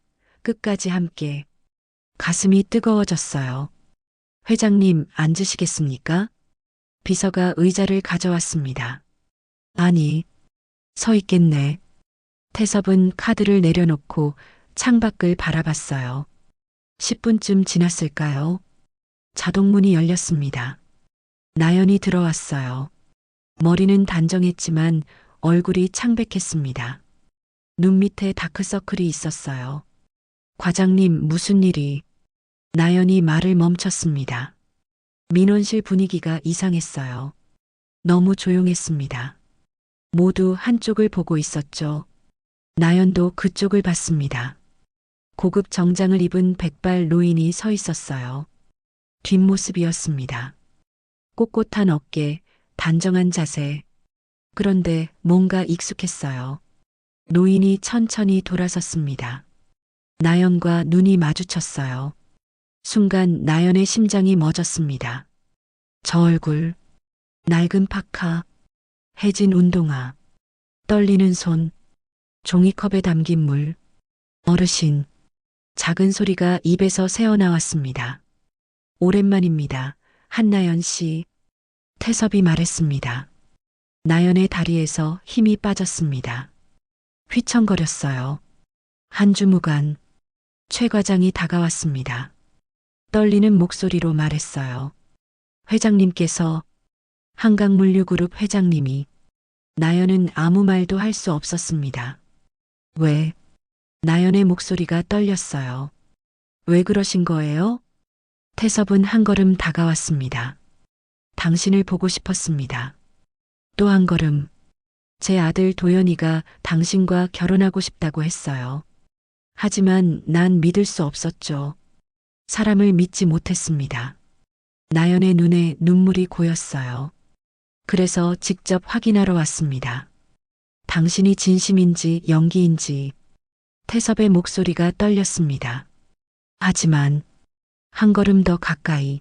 끝까지 함께. 가슴이 뜨거워졌어요. 회장님, 앉으시겠습니까? 비서가 의자를 가져왔습니다. 아니, 서 있겠네. 태섭은 카드를 내려놓고 창밖을 바라봤어요. 10분쯤 지났을까요? 자동문이 열렸습니다. 나연이 들어왔어요. 머리는 단정했지만 얼굴이 창백했습니다. 눈 밑에 다크서클이 있었어요. 과장님, 무슨 일이? 나연이 말을 멈췄습니다. 민원실 분위기가 이상했어요. 너무 조용했습니다. 모두 한쪽을 보고 있었죠. 나연도 그쪽을 봤습니다. 고급 정장을 입은 백발 노인이 서 있었어요. 뒷모습이었습니다. 꼿꼿한 어깨, 단정한 자세. 그런데 뭔가 익숙했어요. 노인이 천천히 돌아섰습니다. 나연과 눈이 마주쳤어요. 순간 나연의 심장이 멎었습니다. 저 얼굴, 낡은 파카, 해진 운동화, 떨리는 손, 종이컵에 담긴 물, 어르신. 작은 소리가 입에서 새어나왔습니다. 오랜만입니다. 한나연 씨. 태섭이 말했습니다. 나연의 다리에서 힘이 빠졌습니다. 휘청거렸어요. 한주무관. 최 과장이 다가왔습니다. 떨리는 목소리로 말했어요. 회장님께서. 한강물류그룹 회장님이. 나연은 아무 말도 할 수 없었습니다. 왜? 나연의 목소리가 떨렸어요. 왜 그러신 거예요? 태섭은 한 걸음 다가왔습니다. 당신을 보고 싶었습니다. 또 한 걸음. 제 아들 도연이가 당신과 결혼하고 싶다고 했어요. 하지만 난 믿을 수 없었죠. 사람을 믿지 못했습니다. 나연의 눈에 눈물이 고였어요. 그래서 직접 확인하러 왔습니다. 당신이 진심인지 연기인지. 태섭의 목소리가 떨렸습니다. 하지만 한 걸음 더 가까이.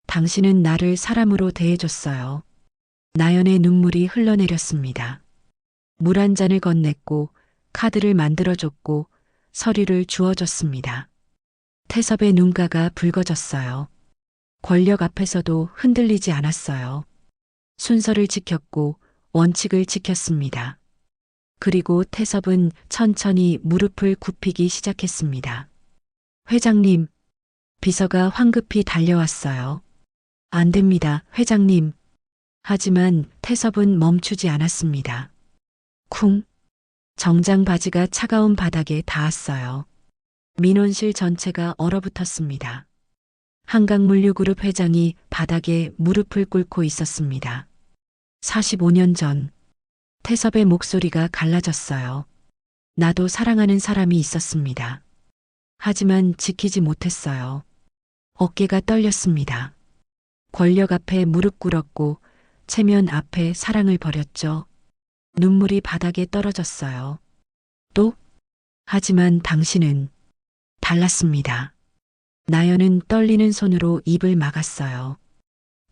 당신은 나를 사람으로 대해줬어요. 나연의 눈물이 흘러내렸습니다. 물 한 잔을 건넸고 카드를 만들어줬고 서류를 주어줬습니다. 태섭의 눈가가 붉어졌어요. 권력 앞에서도 흔들리지 않았어요. 순서를 지켰고 원칙을 지켰습니다. 그리고 태섭은 천천히 무릎을 굽히기 시작했습니다. 회장님, 비서가 황급히 달려왔어요. 안 됩니다, 회장님. 하지만 태섭은 멈추지 않았습니다. 쿵. 정장 바지가 차가운 바닥에 닿았어요. 민원실 전체가 얼어붙었습니다. 한강물류그룹 회장이 바닥에 무릎을 꿇고 있었습니다. 45년 전 태섭의 목소리가 갈라졌어요. 나도 사랑하는 사람이 있었습니다. 하지만 지키지 못했어요. 어깨가 떨렸습니다. 권력 앞에 무릎 꿇었고 체면 앞에 사랑을 버렸죠. 눈물이 바닥에 떨어졌어요. 또? 하지만 당신은 달랐습니다. 나연은 떨리는 손으로 입을 막았어요.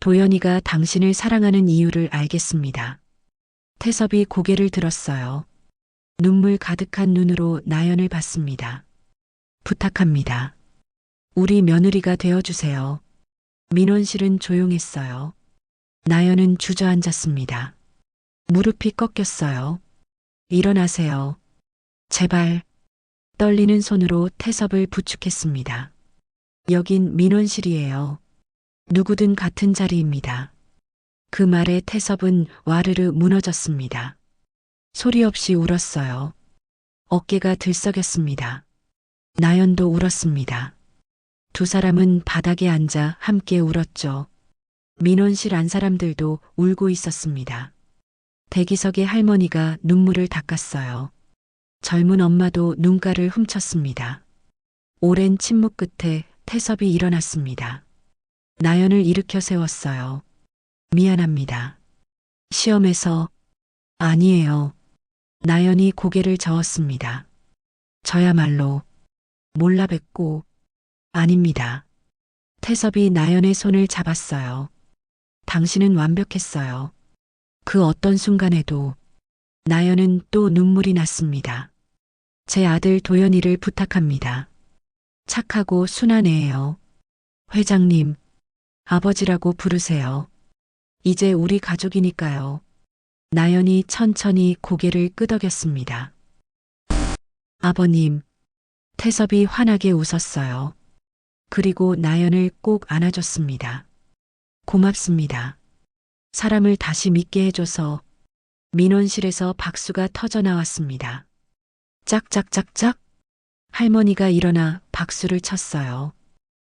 도연이가 당신을 사랑하는 이유를 알겠습니다. 태섭이 고개를 들었어요. 눈물 가득한 눈으로 나연을 봤습니다. 부탁합니다. 우리 며느리가 되어주세요. 민원실은 조용했어요. 나연은 주저앉았습니다. 무릎이 꺾였어요. 일어나세요. 제발. 떨리는 손으로 태섭을 부축했습니다. 여긴 민원실이에요. 누구든 같은 자리입니다. 그 말에 태섭은 와르르 무너졌습니다. 소리 없이 울었어요. 어깨가 들썩였습니다. 나연도 울었습니다. 두 사람은 바닥에 앉아 함께 울었죠. 민원실 안 사람들도 울고 있었습니다. 대기석의 할머니가 눈물을 닦았어요. 젊은 엄마도 눈가를 훔쳤습니다. 오랜 침묵 끝에 태섭이 일어났습니다. 나연을 일으켜 세웠어요. 미안합니다. 시험에서. 아니에요. 나연이 고개를 저었습니다. 저야말로 몰라 뵙고. 아닙니다. 태섭이 나연의 손을 잡았어요. 당신은 완벽했어요. 그 어떤 순간에도. 나연은 또 눈물이 났습니다. 제 아들 도연이를 부탁합니다. 착하고 순한 애예요. 회장님, 아버지라고 부르세요. 이제 우리 가족이니까요. 나연이 천천히 고개를 끄덕였습니다. 아버님. 태섭이 환하게 웃었어요. 그리고 나연을 꼭 안아줬습니다. 고맙습니다. 사람을 다시 믿게 해줘서. 민원실에서 박수가 터져 나왔습니다. 짝짝짝짝. 할머니가 일어나 박수를 쳤어요.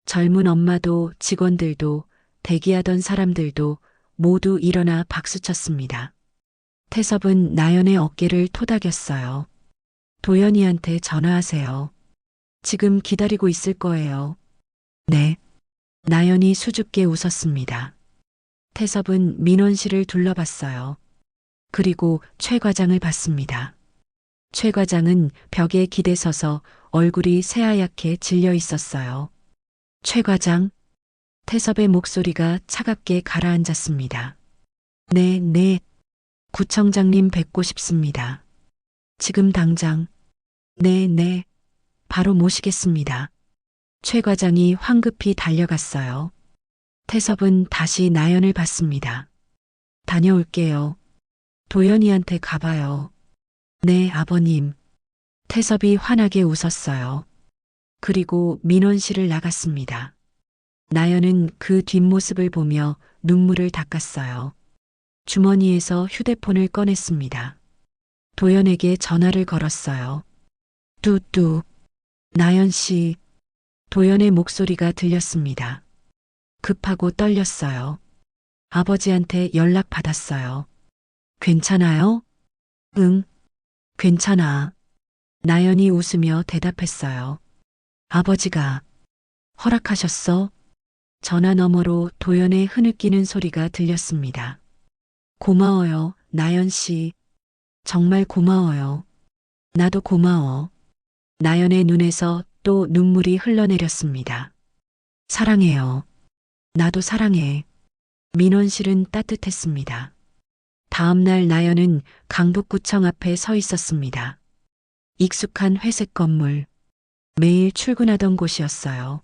젊은 엄마도 직원들도 대기하던 사람들도 모두 일어나 박수쳤습니다. 태섭은 나연의 어깨를 토닥였어요. 도연이한테 전화하세요. 지금 기다리고 있을 거예요. 네. 나연이 수줍게 웃었습니다. 태섭은 민원실을 둘러봤어요. 그리고 최 과장을 봤습니다. 최 과장은 벽에 기대서서 얼굴이 새하얗게 질려 있었어요. 최 과장? 태섭의 목소리가 차갑게 가라앉았습니다. 네. 구청장님 뵙고 싶습니다. 지금 당장. 네. 바로 모시겠습니다. 최 과장이 황급히 달려갔어요. 태섭은 다시 나연을 봤습니다. 다녀올게요. 도연이한테 가봐요. 네, 아버님. 태섭이 환하게 웃었어요. 그리고 민원실을 나갔습니다. 나연은 그 뒷모습을 보며 눈물을 닦았어요. 주머니에서 휴대폰을 꺼냈습니다. 도연에게 전화를 걸었어요. 뚜뚜. 나연 씨. 도연의 목소리가 들렸습니다. 급하고 떨렸어요. 아버지한테 연락 받았어요. 괜찮아요? 응, 괜찮아. 나연이 웃으며 대답했어요. 아버지가 허락하셨어? 전화 너머로 도연의 흐느끼는 소리가 들렸습니다. 고마워요, 나연 씨. 정말 고마워요. 나도 고마워. 나연의 눈에서 또 눈물이 흘러내렸습니다. 사랑해요. 나도 사랑해. 민원실은 따뜻했습니다. 다음 날 나연은 강북구청 앞에 서 있었습니다. 익숙한 회색 건물. 매일 출근하던 곳이었어요.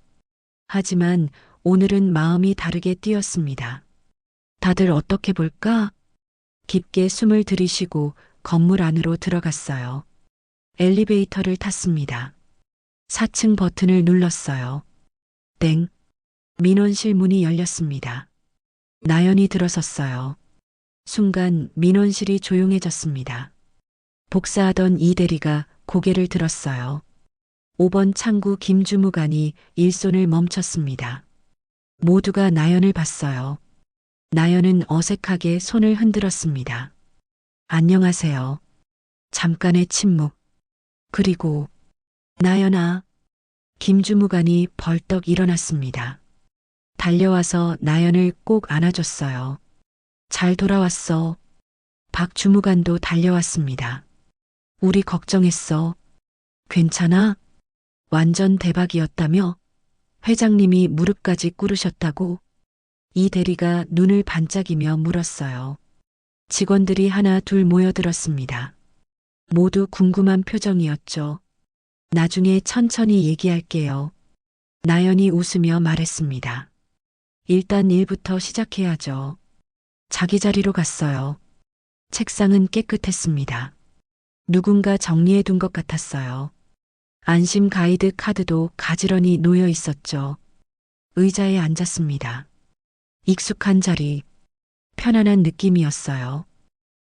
하지만 오늘은 마음이 다르게 뛰었습니다. 다들 어떻게 볼까? 깊게 숨을 들이쉬고 건물 안으로 들어갔어요. 엘리베이터를 탔습니다. 4층 버튼을 눌렀어요. 땡. 민원실 문이 열렸습니다. 나연이 들어섰어요. 순간 민원실이 조용해졌습니다. 복사하던 이 대리가 고개를 들었어요. 5번 창구 김주무관이 일손을 멈췄습니다. 모두가 나연을 봤어요. 나연은 어색하게 손을 흔들었습니다. 안녕하세요. 잠깐의 침묵. 그리고 나연아. 김주무관이 벌떡 일어났습니다. 달려와서 나연을 꼭 안아줬어요. 잘 돌아왔어. 박 주무관도 달려왔습니다. 우리 걱정했어. 괜찮아? 완전 대박이었다며? 회장님이 무릎까지 꿇으셨다고? 이 대리가 눈을 반짝이며 물었어요. 직원들이 하나 둘 모여들었습니다. 모두 궁금한 표정이었죠. 나중에 천천히 얘기할게요. 나연이 웃으며 말했습니다. 일단 일부터 시작해야죠. 자기 자리로 갔어요. 책상은 깨끗했습니다. 누군가 정리해둔 것 같았어요. 안심 가이드 카드도 가지런히 놓여 있었죠. 의자에 앉았습니다. 익숙한 자리, 편안한 느낌이었어요.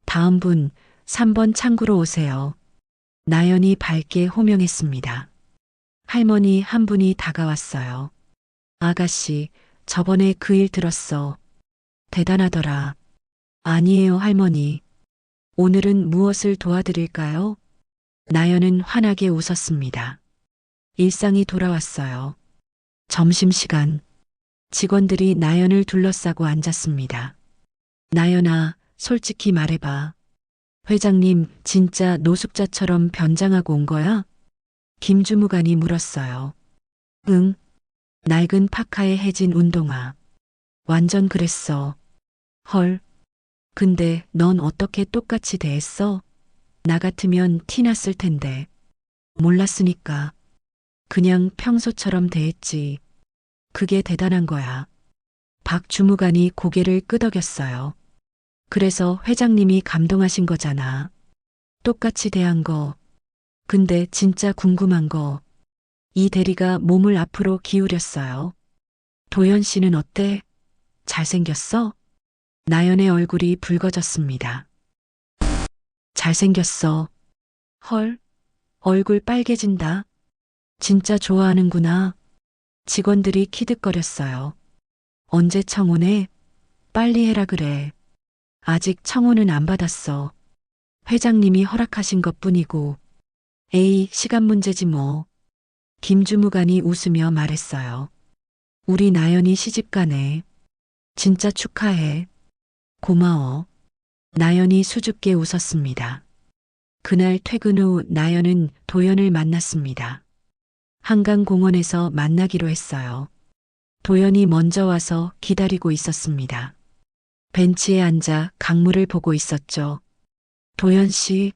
다음 분, 3번 창구로 오세요. 나연이 밝게 호명했습니다. 할머니 한 분이 다가왔어요. 아가씨, 저번에 그 일 들었어. 대단하더라. 아니에요, 할머니. 오늘은 무엇을 도와드릴까요? 나연은 환하게 웃었습니다. 일상이 돌아왔어요. 점심시간. 직원들이 나연을 둘러싸고 앉았습니다. 나연아, 솔직히 말해봐. 회장님 진짜 노숙자처럼 변장하고 온 거야? 김주무관이 물었어요. 응. 낡은 파카에 해진 운동화. 완전 그랬어. 헐. 근데 넌 어떻게 똑같이 대했어? 나 같으면 티났을 텐데. 몰랐으니까. 그냥 평소처럼 대했지. 그게 대단한 거야. 박 주무관이 고개를 끄덕였어요. 그래서 회장님이 감동하신 거잖아. 똑같이 대한 거. 근데 진짜 궁금한 거. 이 대리가 몸을 앞으로 기울였어요. 도연 씨는 어때? 잘생겼어? 나연의 얼굴이 붉어졌습니다. 잘생겼어. 헐, 얼굴 빨개진다. 진짜 좋아하는구나. 직원들이 키득거렸어요. 언제 청혼해? 빨리 해라 그래. 아직 청혼은 안 받았어. 회장님이 허락하신 것뿐이고. 에이, 시간 문제지 뭐. 김주무관이 웃으며 말했어요. 우리 나연이 시집가네. 진짜 축하해. 고마워. 나연이 수줍게 웃었습니다. 그날 퇴근 후 나연은 도연을 만났습니다. 한강공원에서 만나기로 했어요. 도연이 먼저 와서 기다리고 있었습니다. 벤치에 앉아 강물을 보고 있었죠. 도연 씨.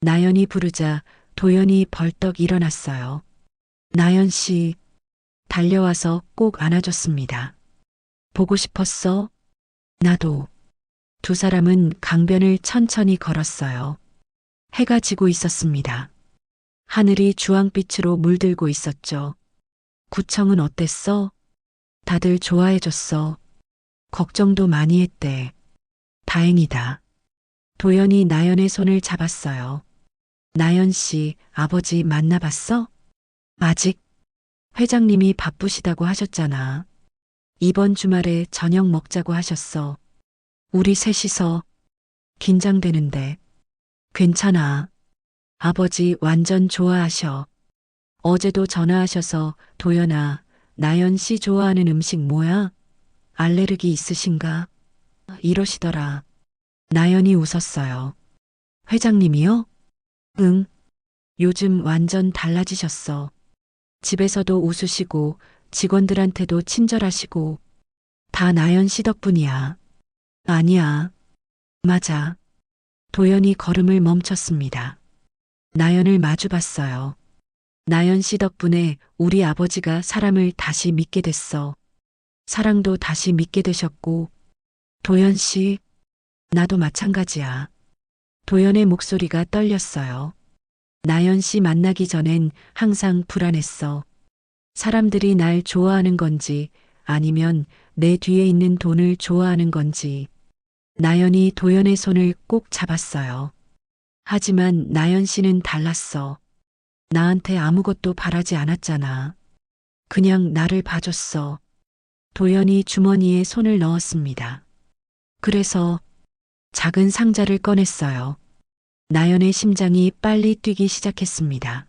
나연이 부르자 도연이 벌떡 일어났어요. 나연 씨. 달려와서 꼭 안아줬습니다. 보고 싶었어? 나도. 두 사람은 강변을 천천히 걸었어요. 해가 지고 있었습니다. 하늘이 주황빛으로 물들고 있었죠. 구청은 어땠어? 다들 좋아해줬어. 걱정도 많이 했대. 다행이다. 도연이 나연의 손을 잡았어요. 나연 씨, 아버지 만나봤어? 아직? 회장님이 바쁘시다고 하셨잖아. 이번 주말에 저녁 먹자고 하셨어. 우리 셋이서 긴장되는데. 괜찮아. 아버지 완전 좋아하셔. 어제도 전화하셔서 도연아, 나연 씨 좋아하는 음식 뭐야? 알레르기 있으신가? 이러시더라. 나연이 웃었어요. 회장님이요? 응. 요즘 완전 달라지셨어. 집에서도 웃으시고 직원들한테도 친절하시고 다 나연 씨 덕분이야. 아니야. 맞아. 도연이 걸음을 멈췄습니다. 나연을 마주봤어요. 나연 씨 덕분에 우리 아버지가 사람을 다시 믿게 됐어. 사랑도 다시 믿게 되셨고, 도연 씨, 나도 마찬가지야. 도연의 목소리가 떨렸어요. 나연 씨 만나기 전엔 항상 불안했어. 사람들이 날 좋아하는 건지 아니면 내 뒤에 있는 돈을 좋아하는 건지. 나연이 도연의 손을 꼭 잡았어요. 하지만 나연 씨는 달랐어. 나한테 아무것도 바라지 않았잖아. 그냥 나를 봐줬어. 도연이 주머니에 손을 넣었습니다. 그래서 작은 상자를 꺼냈어요. 나연의 심장이 빨리 뛰기 시작했습니다.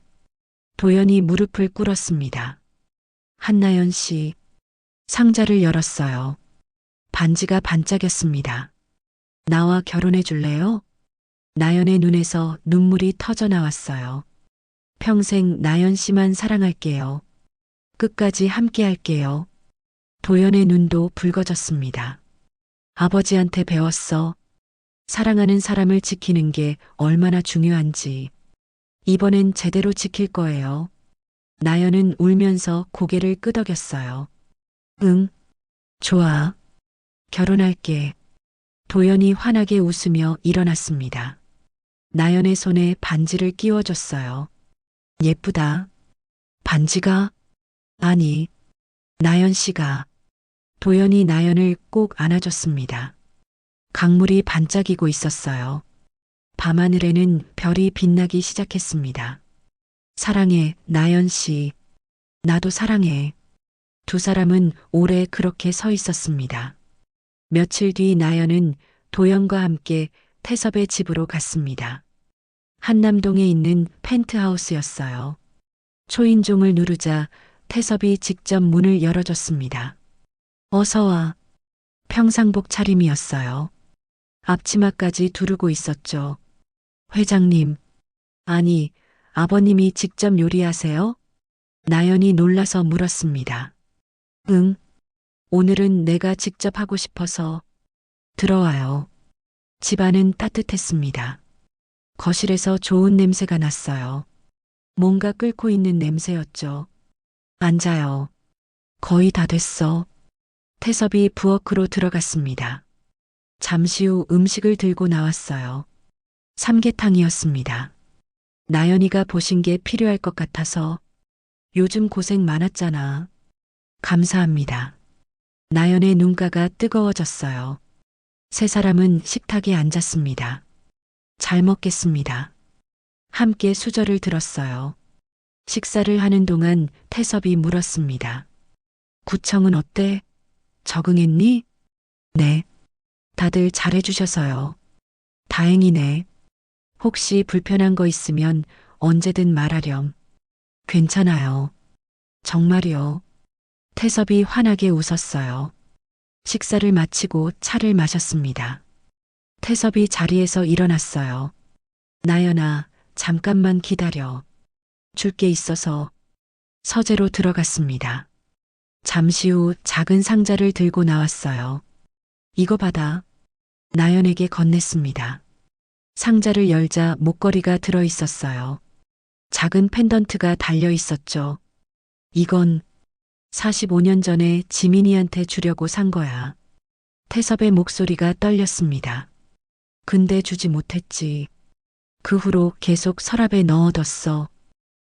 도연이 무릎을 꿇었습니다. 한나연 씨, 상자를 열었어요. 반지가 반짝였습니다. 나와 결혼해 줄래요? 나연의 눈에서 눈물이 터져 나왔어요. 평생 나연 씨만 사랑할게요. 끝까지 함께 할게요. 도연의 눈도 붉어졌습니다. 아버지한테 배웠어. 사랑하는 사람을 지키는 게 얼마나 중요한지. 이번엔 제대로 지킬 거예요. 나연은 울면서 고개를 끄덕였어요. 응, 좋아. 결혼할게. 도연이 환하게 웃으며 일어났습니다. 나연의 손에 반지를 끼워줬어요. 예쁘다. 반지가? 아니, 나연 씨가. 도연이 나연을 꼭 안아줬습니다. 강물이 반짝이고 있었어요. 밤하늘에는 별이 빛나기 시작했습니다. 사랑해, 나연 씨. 나도 사랑해. 두 사람은 오래 그렇게 서 있었습니다. 며칠 뒤 나연은 도연과 함께 태섭의 집으로 갔습니다. 한남동에 있는 펜트하우스였어요. 초인종을 누르자 태섭이 직접 문을 열어줬습니다. 어서 와. 평상복 차림이었어요. 앞치마까지 두르고 있었죠. 회장님. 아니, 아버님이 직접 요리하세요? 나연이 놀라서 물었습니다. 응. 오늘은 내가 직접 하고 싶어서. 들어와요. 집안은 따뜻했습니다. 거실에서 좋은 냄새가 났어요. 뭔가 끓고 있는 냄새였죠. 앉아요. 거의 다 됐어. 태섭이 부엌으로 들어갔습니다. 잠시 후 음식을 들고 나왔어요. 삼계탕이었습니다. 나연이가 보신 게 필요할 것 같아서. 요즘 고생 많았잖아. 감사합니다. 나연의 눈가가 뜨거워졌어요. 세 사람은 식탁에 앉았습니다. 잘 먹겠습니다. 함께 수저를 들었어요. 식사를 하는 동안 태섭이 물었습니다. 구청은 어때? 적응했니? 네. 다들 잘해주셔서요. 다행이네. 혹시 불편한 거 있으면 언제든 말하렴. 괜찮아요. 정말이요. 태섭이 환하게 웃었어요. 식사를 마치고 차를 마셨습니다. 태섭이 자리에서 일어났어요. 나연아, 잠깐만 기다려. 줄 게 있어서. 서재로 들어갔습니다. 잠시 후 작은 상자를 들고 나왔어요. 이거 받아. 나연에게 건넸습니다. 상자를 열자 목걸이가 들어 있었어요. 작은 펜던트가 달려 있었죠. 이건 45년 전에 지민이한테 주려고 산 거야. 태섭의 목소리가 떨렸습니다. 근데 주지 못했지. 그 후로 계속 서랍에 넣어뒀어.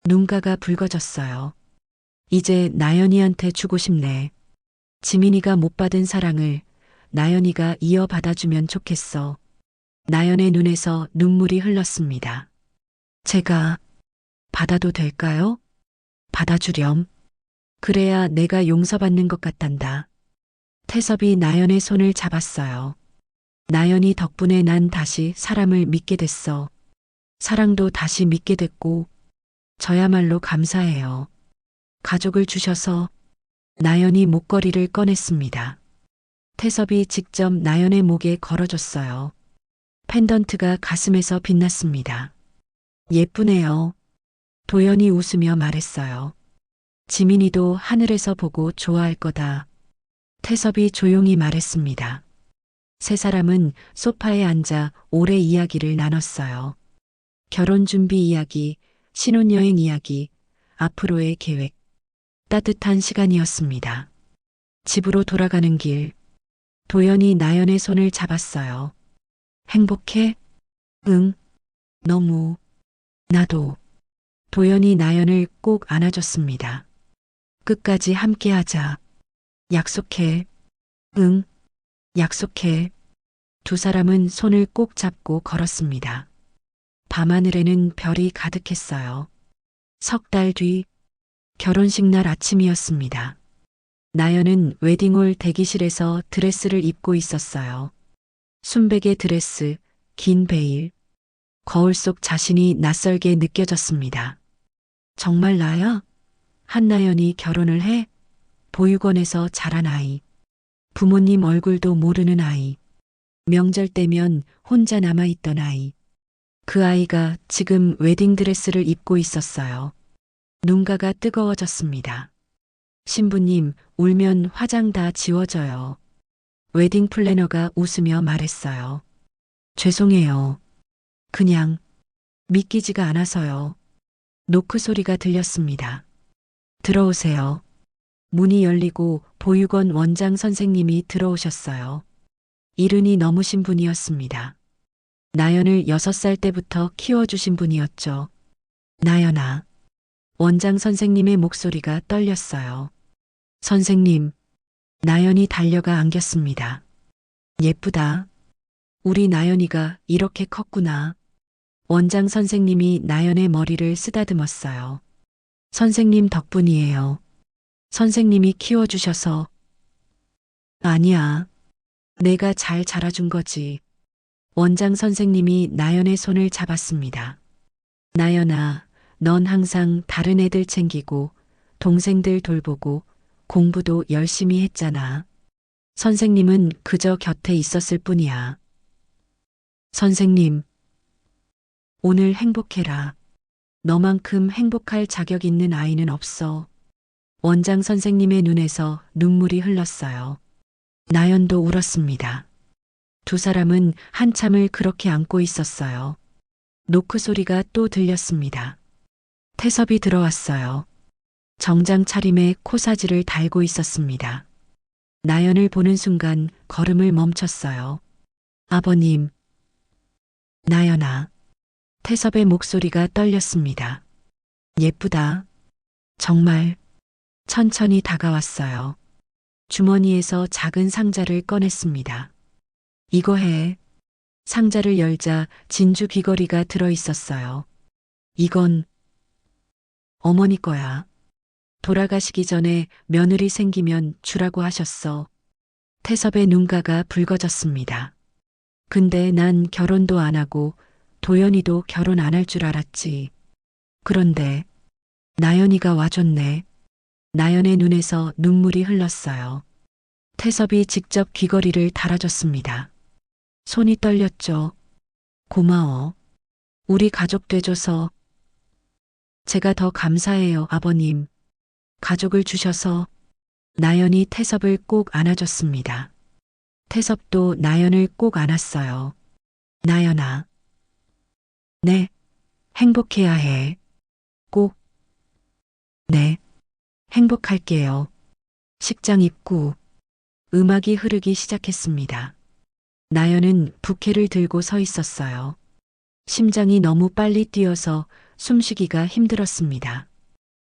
눈가가 붉어졌어요. 이제 나연이한테 주고 싶네. 지민이가 못 받은 사랑을 나연이가 이어받아주면 좋겠어. 나연의 눈에서 눈물이 흘렀습니다. 제가 받아도 될까요? 받아주렴. 그래야 내가 용서받는 것 같단다. 태섭이 나연의 손을 잡았어요. 나연이 덕분에 난 다시 사람을 믿게 됐어. 사랑도 다시 믿게 됐고, 저야말로 감사해요. 가족을 주셔서 나연이 목걸이를 꺼냈습니다. 태섭이 직접 나연의 목에 걸어줬어요. 펜던트가 가슴에서 빛났습니다. 예쁘네요. 도연이 웃으며 말했어요. 지민이도 하늘에서 보고 좋아할 거다. 태섭이 조용히 말했습니다. 세 사람은 소파에 앉아 오래 이야기를 나눴어요. 결혼 준비 이야기, 신혼여행 이야기, 앞으로의 계획. 따뜻한 시간이었습니다. 집으로 돌아가는 길, 도연이 나연의 손을 잡았어요. 행복해? 응, 너무. 나도. 도연이 나연을 꼭 안아줬습니다. 끝까지 함께하자. 약속해. 응, 약속해. 두 사람은 손을 꼭 잡고 걸었습니다. 밤하늘에는 별이 가득했어요. 석 달 뒤, 결혼식 날 아침이었습니다. 나연은 웨딩홀 대기실에서 드레스를 입고 있었어요. 순백의 드레스, 긴 베일. 거울 속 자신이 낯설게 느껴졌습니다. 정말 나야? 한나연이 결혼을 해? 보육원에서 자란 아이. 부모님 얼굴도 모르는 아이. 명절 때면 혼자 남아있던 아이. 그 아이가 지금 웨딩드레스를 입고 있었어요. 눈가가 뜨거워졌습니다. 신부님, 울면 화장 다 지워져요. 웨딩 플래너가 웃으며 말했어요. 죄송해요. 그냥 믿기지가 않아서요. 노크 소리가 들렸습니다. 들어오세요. 문이 열리고 보육원 원장 선생님이 들어오셨어요. 이른이 넘으신 분이었습니다. 나연을 6살 때부터 키워주신 분이었죠. 나연아. 원장 선생님의 목소리가 떨렸어요. 선생님. 나연이 달려가 안겼습니다. 예쁘다. 우리 나연이가 이렇게 컸구나. 원장 선생님이 나연의 머리를 쓰다듬었어요. 선생님 덕분이에요. 선생님이 키워주셔서. 아니야. 내가 잘 자라준 거지. 원장 선생님이 나연의 손을 잡았습니다. 나연아, 넌 항상 다른 애들 챙기고 동생들 돌보고 공부도 열심히 했잖아. 선생님은 그저 곁에 있었을 뿐이야. 선생님, 오늘 행복해라. 너만큼 행복할 자격 있는 아이는 없어. 원장 선생님의 눈에서 눈물이 흘렀어요. 나연도 울었습니다. 두 사람은 한참을 그렇게 안고 있었어요. 노크 소리가 또 들렸습니다. 태섭이 들어왔어요. 정장 차림에 코사지를 달고 있었습니다. 나연을 보는 순간 걸음을 멈췄어요. 아버님. 나연아. 태섭의 목소리가 떨렸습니다. 예쁘다. 정말. 천천히 다가왔어요. 주머니에서 작은 상자를 꺼냈습니다. 이거 해. 상자를 열자 진주 귀걸이가 들어 있었어요. 이건 어머니 거야. 돌아가시기 전에 며느리 생기면 주라고 하셨어. 태섭의 눈가가 붉어졌습니다. 근데 난 결혼도 안 하고 도연이도 결혼 안 할 줄 알았지. 그런데 나연이가 와줬네. 나연의 눈에서 눈물이 흘렀어요. 태섭이 직접 귀걸이를 달아줬습니다. 손이 떨렸죠. 고마워. 우리 가족 돼줘서. 제가 더 감사해요, 아버님. 가족을 주셔서. 나연이 태섭을 꼭 안아줬습니다. 태섭도 나연을 꼭 안았어요. 나연아. 네. 행복해야 해. 꼭. 네. 행복할게요. 식장 입구. 음악이 흐르기 시작했습니다. 나연은 부케를 들고 서 있었어요. 심장이 너무 빨리 뛰어서 숨쉬기가 힘들었습니다.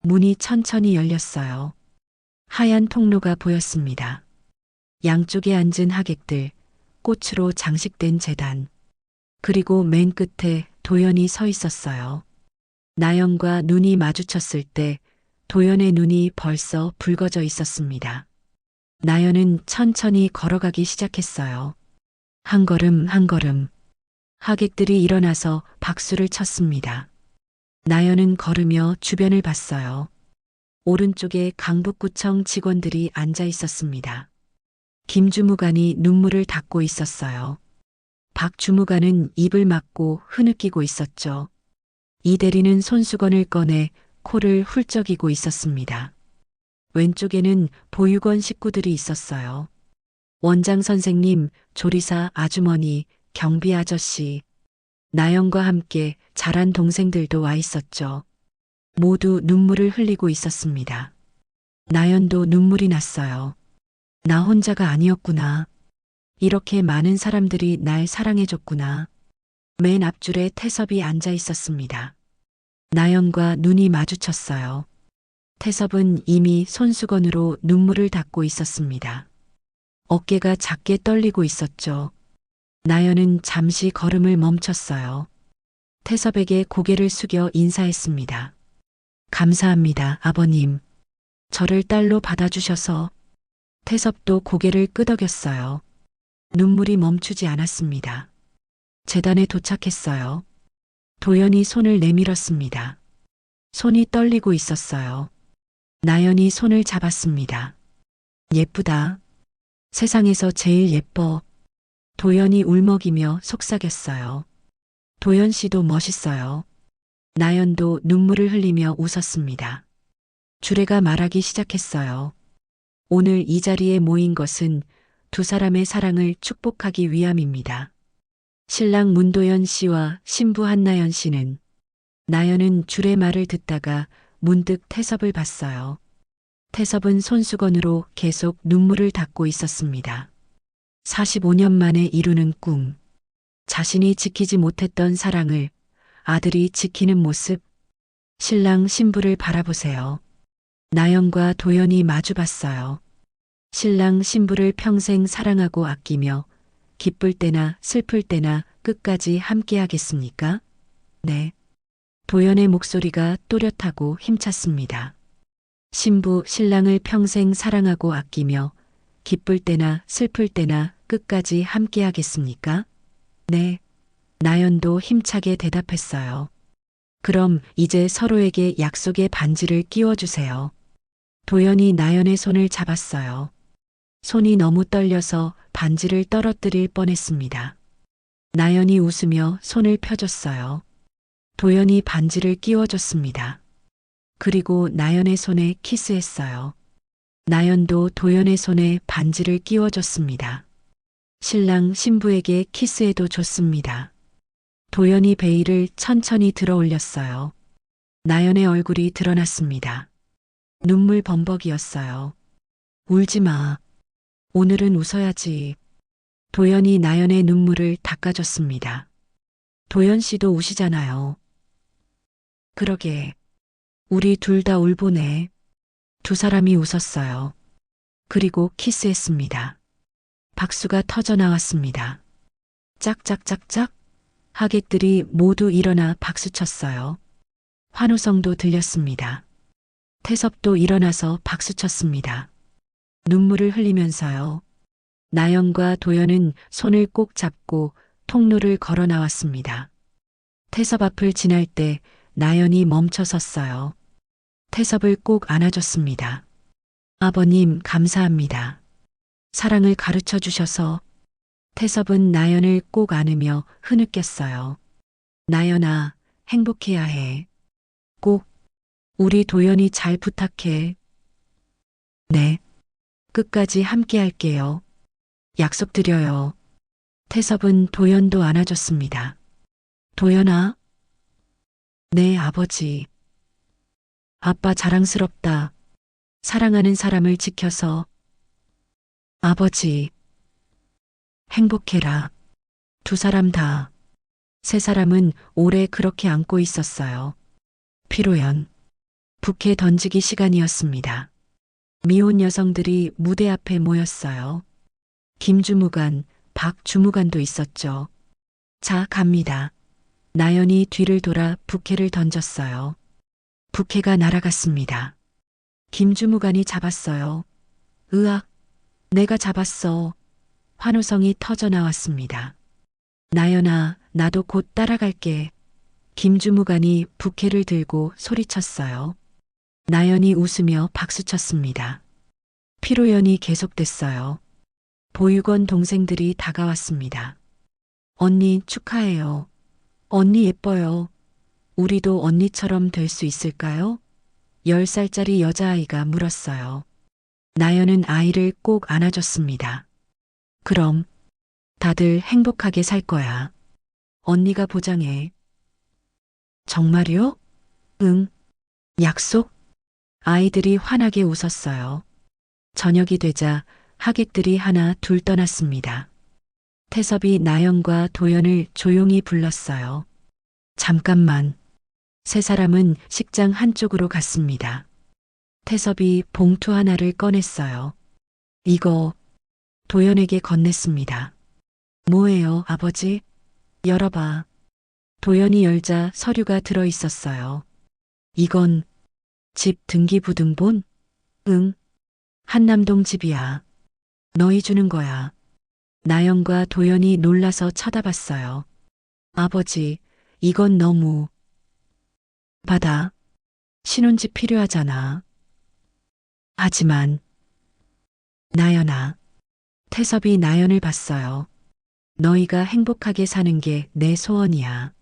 문이 천천히 열렸어요. 하얀 통로가 보였습니다. 양쪽에 앉은 하객들, 꽃으로 장식된 제단, 그리고 맨 끝에 도연이 서 있었어요. 나연과 눈이 마주쳤을 때 도연의 눈이 벌써 붉어져 있었습니다. 나연은 천천히 걸어가기 시작했어요. 한 걸음 한 걸음. 하객들이 일어나서 박수를 쳤습니다. 나연은 걸으며 주변을 봤어요. 오른쪽에 강북구청 직원들이 앉아 있었습니다. 김 주무관이 눈물을 닦고 있었어요. 박 주무관은 입을 막고 흐느끼고 있었죠. 이 대리는 손수건을 꺼내 코를 훌쩍이고 있었습니다. 왼쪽에는 보육원 식구들이 있었어요. 원장 선생님, 조리사 아주머니, 경비 아저씨, 나영과 함께 자란 동생들도 와 있었죠. 모두 눈물을 흘리고 있었습니다. 나연도 눈물이 났어요. 나 혼자가 아니었구나. 이렇게 많은 사람들이 날 사랑해줬구나. 맨 앞줄에 태섭이 앉아 있었습니다. 나연과 눈이 마주쳤어요. 태섭은 이미 손수건으로 눈물을 닦고 있었습니다. 어깨가 작게 떨리고 있었죠. 나연은 잠시 걸음을 멈췄어요. 태섭에게 고개를 숙여 인사했습니다. 감사합니다, 아버님. 저를 딸로 받아주셔서. 태섭도 고개를 끄덕였어요. 눈물이 멈추지 않았습니다. 재단에 도착했어요. 도연이 손을 내밀었습니다. 손이 떨리고 있었어요. 나연이 손을 잡았습니다. 예쁘다. 세상에서 제일 예뻐. 도연이 울먹이며 속삭였어요. 도연 씨도 멋있어요. 나연도 눈물을 흘리며 웃었습니다. 주례가 말하기 시작했어요. 오늘 이 자리에 모인 것은 두 사람의 사랑을 축복하기 위함입니다. 신랑 문도연 씨와 신부 한나연 씨는. 나연은 주례 말을 듣다가 문득 태섭을 봤어요. 태섭은 손수건으로 계속 눈물을 닦고 있었습니다. 45년 만에 이루는 꿈. 자신이 지키지 못했던 사랑을 아들이 지키는 모습. 신랑 신부를 바라보세요. 나연과 도연이 마주봤어요. 신랑 신부를 평생 사랑하고 아끼며 기쁠 때나 슬플 때나 끝까지 함께 하겠습니까? 네. 도연의 목소리가 또렷하고 힘찼습니다. 신부, 신랑을 평생 사랑하고 아끼며 기쁠 때나 슬플 때나 끝까지 함께 하겠습니까? 네. 나연도 힘차게 대답했어요. 그럼 이제 서로에게 약속의 반지를 끼워주세요. 도연이 나연의 손을 잡았어요. 손이 너무 떨려서 반지를 떨어뜨릴 뻔했습니다. 나연이 웃으며 손을 펴줬어요. 도연이 반지를 끼워줬습니다. 그리고 나연의 손에 키스했어요. 나연도 도연의 손에 반지를 끼워줬습니다. 신랑 신부에게 키스해도 줬습니다. 도연이 베일을 천천히 들어 올렸어요. 나연의 얼굴이 드러났습니다. 눈물 범벅이었어요. 울지 마. 오늘은 웃어야지. 도연이 나연의 눈물을 닦아줬습니다. 도연 씨도 우시잖아요. 그러게. 우리 둘 다 울보네. 두 사람이 웃었어요. 그리고 키스했습니다. 박수가 터져 나왔습니다. 짝짝짝짝. 하객들이 모두 일어나 박수쳤어요. 환호성도 들렸습니다. 태섭도 일어나서 박수쳤습니다. 눈물을 흘리면서요. 나연과 도연은 손을 꼭 잡고 통로를 걸어 나왔습니다. 태섭 앞을 지날 때 나연이 멈춰 섰어요. 태섭을 꼭 안아줬습니다. 아버님, 감사합니다. 사랑을 가르쳐 주셔서. 태섭은 나연을 꼭 안으며 흐느꼈어요. 나연아, 행복해야 해. 꼭. 우리 도연이 잘 부탁해. 네. 끝까지 함께 할게요. 약속드려요. 태섭은 도연도 안아줬습니다. 도연아? 네, 아버지. 아빠 자랑스럽다. 사랑하는 사람을 지켜서. 아버지. 행복해라. 두 사람 다. 세 사람은 오래 그렇게 안고 있었어요. 피로연. 부케 던지기 시간이었습니다. 미혼 여성들이 무대 앞에 모였어요. 김주무관, 박주무관도 있었죠. 자, 갑니다. 나연이 뒤를 돌아 부케를 던졌어요. 부케가 날아갔습니다. 김주무관이 잡았어요. 으악, 내가 잡았어. 환호성이 터져 나왔습니다. 나연아, 나도 곧 따라갈게. 김주무관이 부케를 들고 소리쳤어요. 나연이 웃으며 박수쳤습니다. 피로연이 계속됐어요. 보육원 동생들이 다가왔습니다. 언니 축하해요. 언니 예뻐요. 우리도 언니처럼 될 수 있을까요? 10살짜리 여자아이가 물었어요. 나연은 아이를 꼭 안아줬습니다. 그럼 다들 행복하게 살 거야. 언니가 보장해. 정말요? 응. 약속? 아이들이 환하게 웃었어요. 저녁이 되자 하객들이 하나 둘 떠났습니다. 태섭이 나연과 도연을 조용히 불렀어요. 잠깐만. 세 사람은 식장 한쪽으로 갔습니다. 태섭이 봉투 하나를 꺼냈어요. 이거 도연에게 건넸습니다. 뭐예요, 아버지? 열어봐. 도연이 열자 서류가 들어 있었어요. 이건 집 등기부등본? 응. 한남동 집이야. 너희 주는 거야. 나연과 도연이 놀라서 쳐다봤어요. 아버지, 이건 너무. 받아. 신혼집 필요하잖아. 하지만. 나연아. 태섭이 나연을 봤어요. 너희가 행복하게 사는 게 내 소원이야.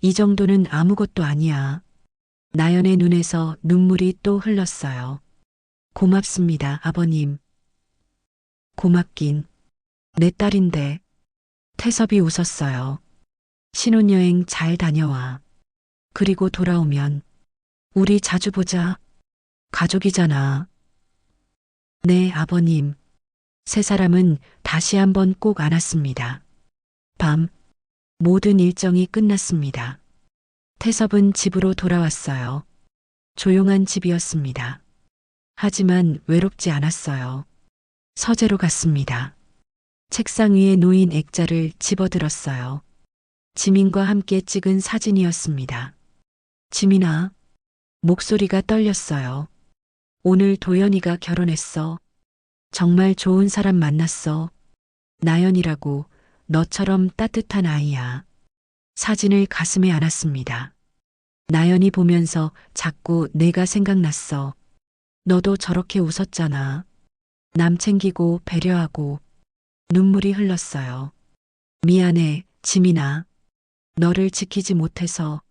이 정도는 아무것도 아니야. 나연의 눈에서 눈물이 또 흘렀어요. 고맙습니다, 아버님. 고맙긴. 내 딸인데. 태섭이 웃었어요. 신혼여행 잘 다녀와. 그리고 돌아오면 우리 자주 보자. 가족이잖아. 네, 아버님. 세 사람은 다시 한번 꼭 안았습니다. 밤, 모든 일정이 끝났습니다. 태섭은 집으로 돌아왔어요. 조용한 집이었습니다. 하지만 외롭지 않았어요. 서재로 갔습니다. 책상 위에 놓인 액자를 집어들었어요. 지민과 함께 찍은 사진이었습니다. 지민아, 목소리가 떨렸어요. 오늘 도연이가 결혼했어. 정말 좋은 사람 만났어. 나연이라고 너처럼 따뜻한 아이야. 사진을 가슴에 안았습니다. 나연이 보면서 자꾸 내가 생각났어. 너도 저렇게 웃었잖아. 남 챙기고 배려하고. 눈물이 흘렀어요. 미안해, 지민아. 너를 지키지 못해서.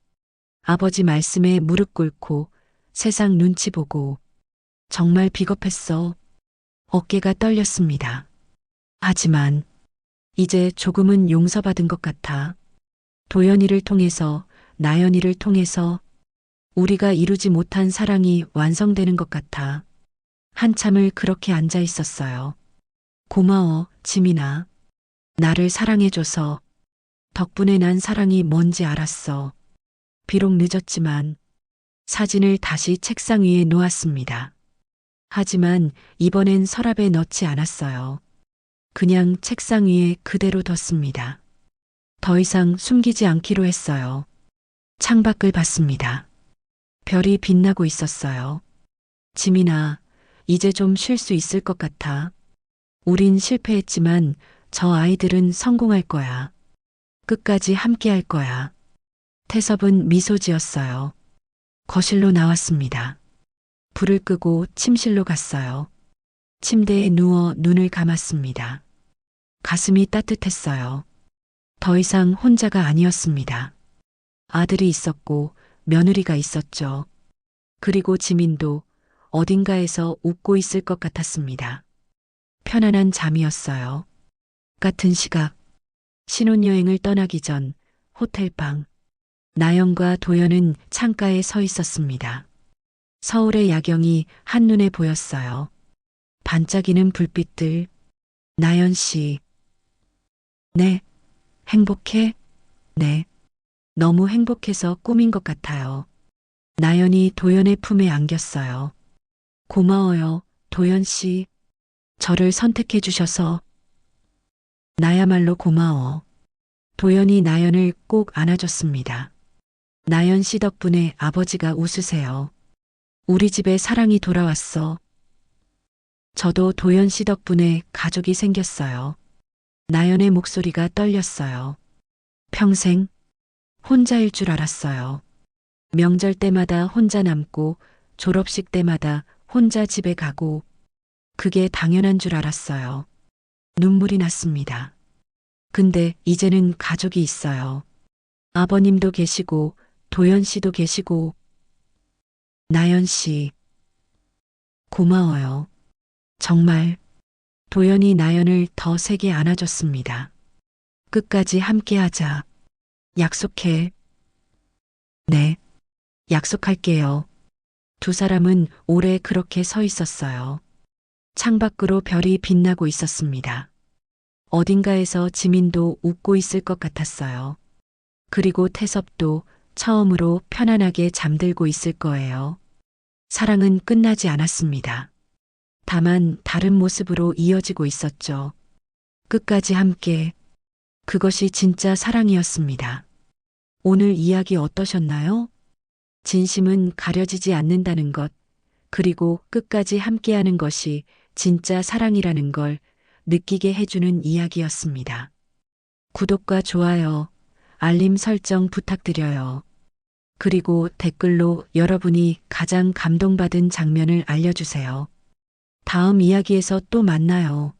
아버지 말씀에 무릎 꿇고 세상 눈치 보고. 정말 비겁했어. 어깨가 떨렸습니다. 하지만 이제 조금은 용서받은 것 같아. 도연이를 통해서, 나연이를 통해서 우리가 이루지 못한 사랑이 완성되는 것 같아. 한참을 그렇게 앉아 있었어요. 고마워, 지민아. 나를 사랑해줘서. 덕분에 난 사랑이 뭔지 알았어. 비록 늦었지만 사진을 다시 책상 위에 놓았습니다. 하지만 이번엔 서랍에 넣지 않았어요. 그냥 책상 위에 그대로 뒀습니다. 더 이상 숨기지 않기로 했어요. 창밖을 봤습니다. 별이 빛나고 있었어요. 지민아, 이제 좀 쉴 수 있을 것 같아. 우린 실패했지만 저 아이들은 성공할 거야. 끝까지 함께 할 거야. 태섭은 미소 지었어요. 거실로 나왔습니다. 불을 끄고 침실로 갔어요. 침대에 누워 눈을 감았습니다. 가슴이 따뜻했어요. 더 이상 혼자가 아니었습니다. 아들이 있었고 며느리가 있었죠. 그리고 지민도 어딘가에서 웃고 있을 것 같았습니다. 편안한 잠이었어요. 같은 시각, 신혼여행을 떠나기 전 호텔방. 나연과 도연은 창가에 서 있었습니다. 서울의 야경이 한눈에 보였어요. 반짝이는 불빛들. 나연 씨. 네. 행복해? 네. 너무 행복해서 꿈인 것 같아요. 나연이 도연의 품에 안겼어요. 고마워요, 도연 씨. 저를 선택해 주셔서. 나야말로 고마워. 도연이 나연을 꼭 안아줬습니다. 나연 씨 덕분에 아버지가 웃으세요. 우리 집에 사랑이 돌아왔어. 저도 도연 씨 덕분에 가족이 생겼어요. 나연의 목소리가 떨렸어요. 평생 혼자일 줄 알았어요. 명절 때마다 혼자 남고 졸업식 때마다 혼자 집에 가고 그게 당연한 줄 알았어요. 눈물이 났습니다. 근데 이제는 가족이 있어요. 아버님도 계시고 도연 씨도 계시고 나연 씨 고마워요. 정말 도연이 나연을 더 세게 안아줬습니다. 끝까지 함께하자. 약속해. 네, 약속할게요. 두 사람은 오래 그렇게 서 있었어요. 창밖으로 별이 빛나고 있었습니다. 어딘가에서 지민도 웃고 있을 것 같았어요. 그리고 태섭도 처음으로 편안하게 잠들고 있을 거예요. 사랑은 끝나지 않았습니다. 다만 다른 모습으로 이어지고 있었죠. 끝까지 함께. 그것이 진짜 사랑이었습니다. 오늘 이야기 어떠셨나요? 진심은 가려지지 않는다는 것, 그리고 끝까지 함께하는 것이 진짜 사랑이라는 걸 느끼게 해주는 이야기였습니다. 구독과 좋아요, 알림 설정 부탁드려요. 그리고 댓글로 여러분이 가장 감동받은 장면을 알려주세요. 다음 이야기에서 또 만나요.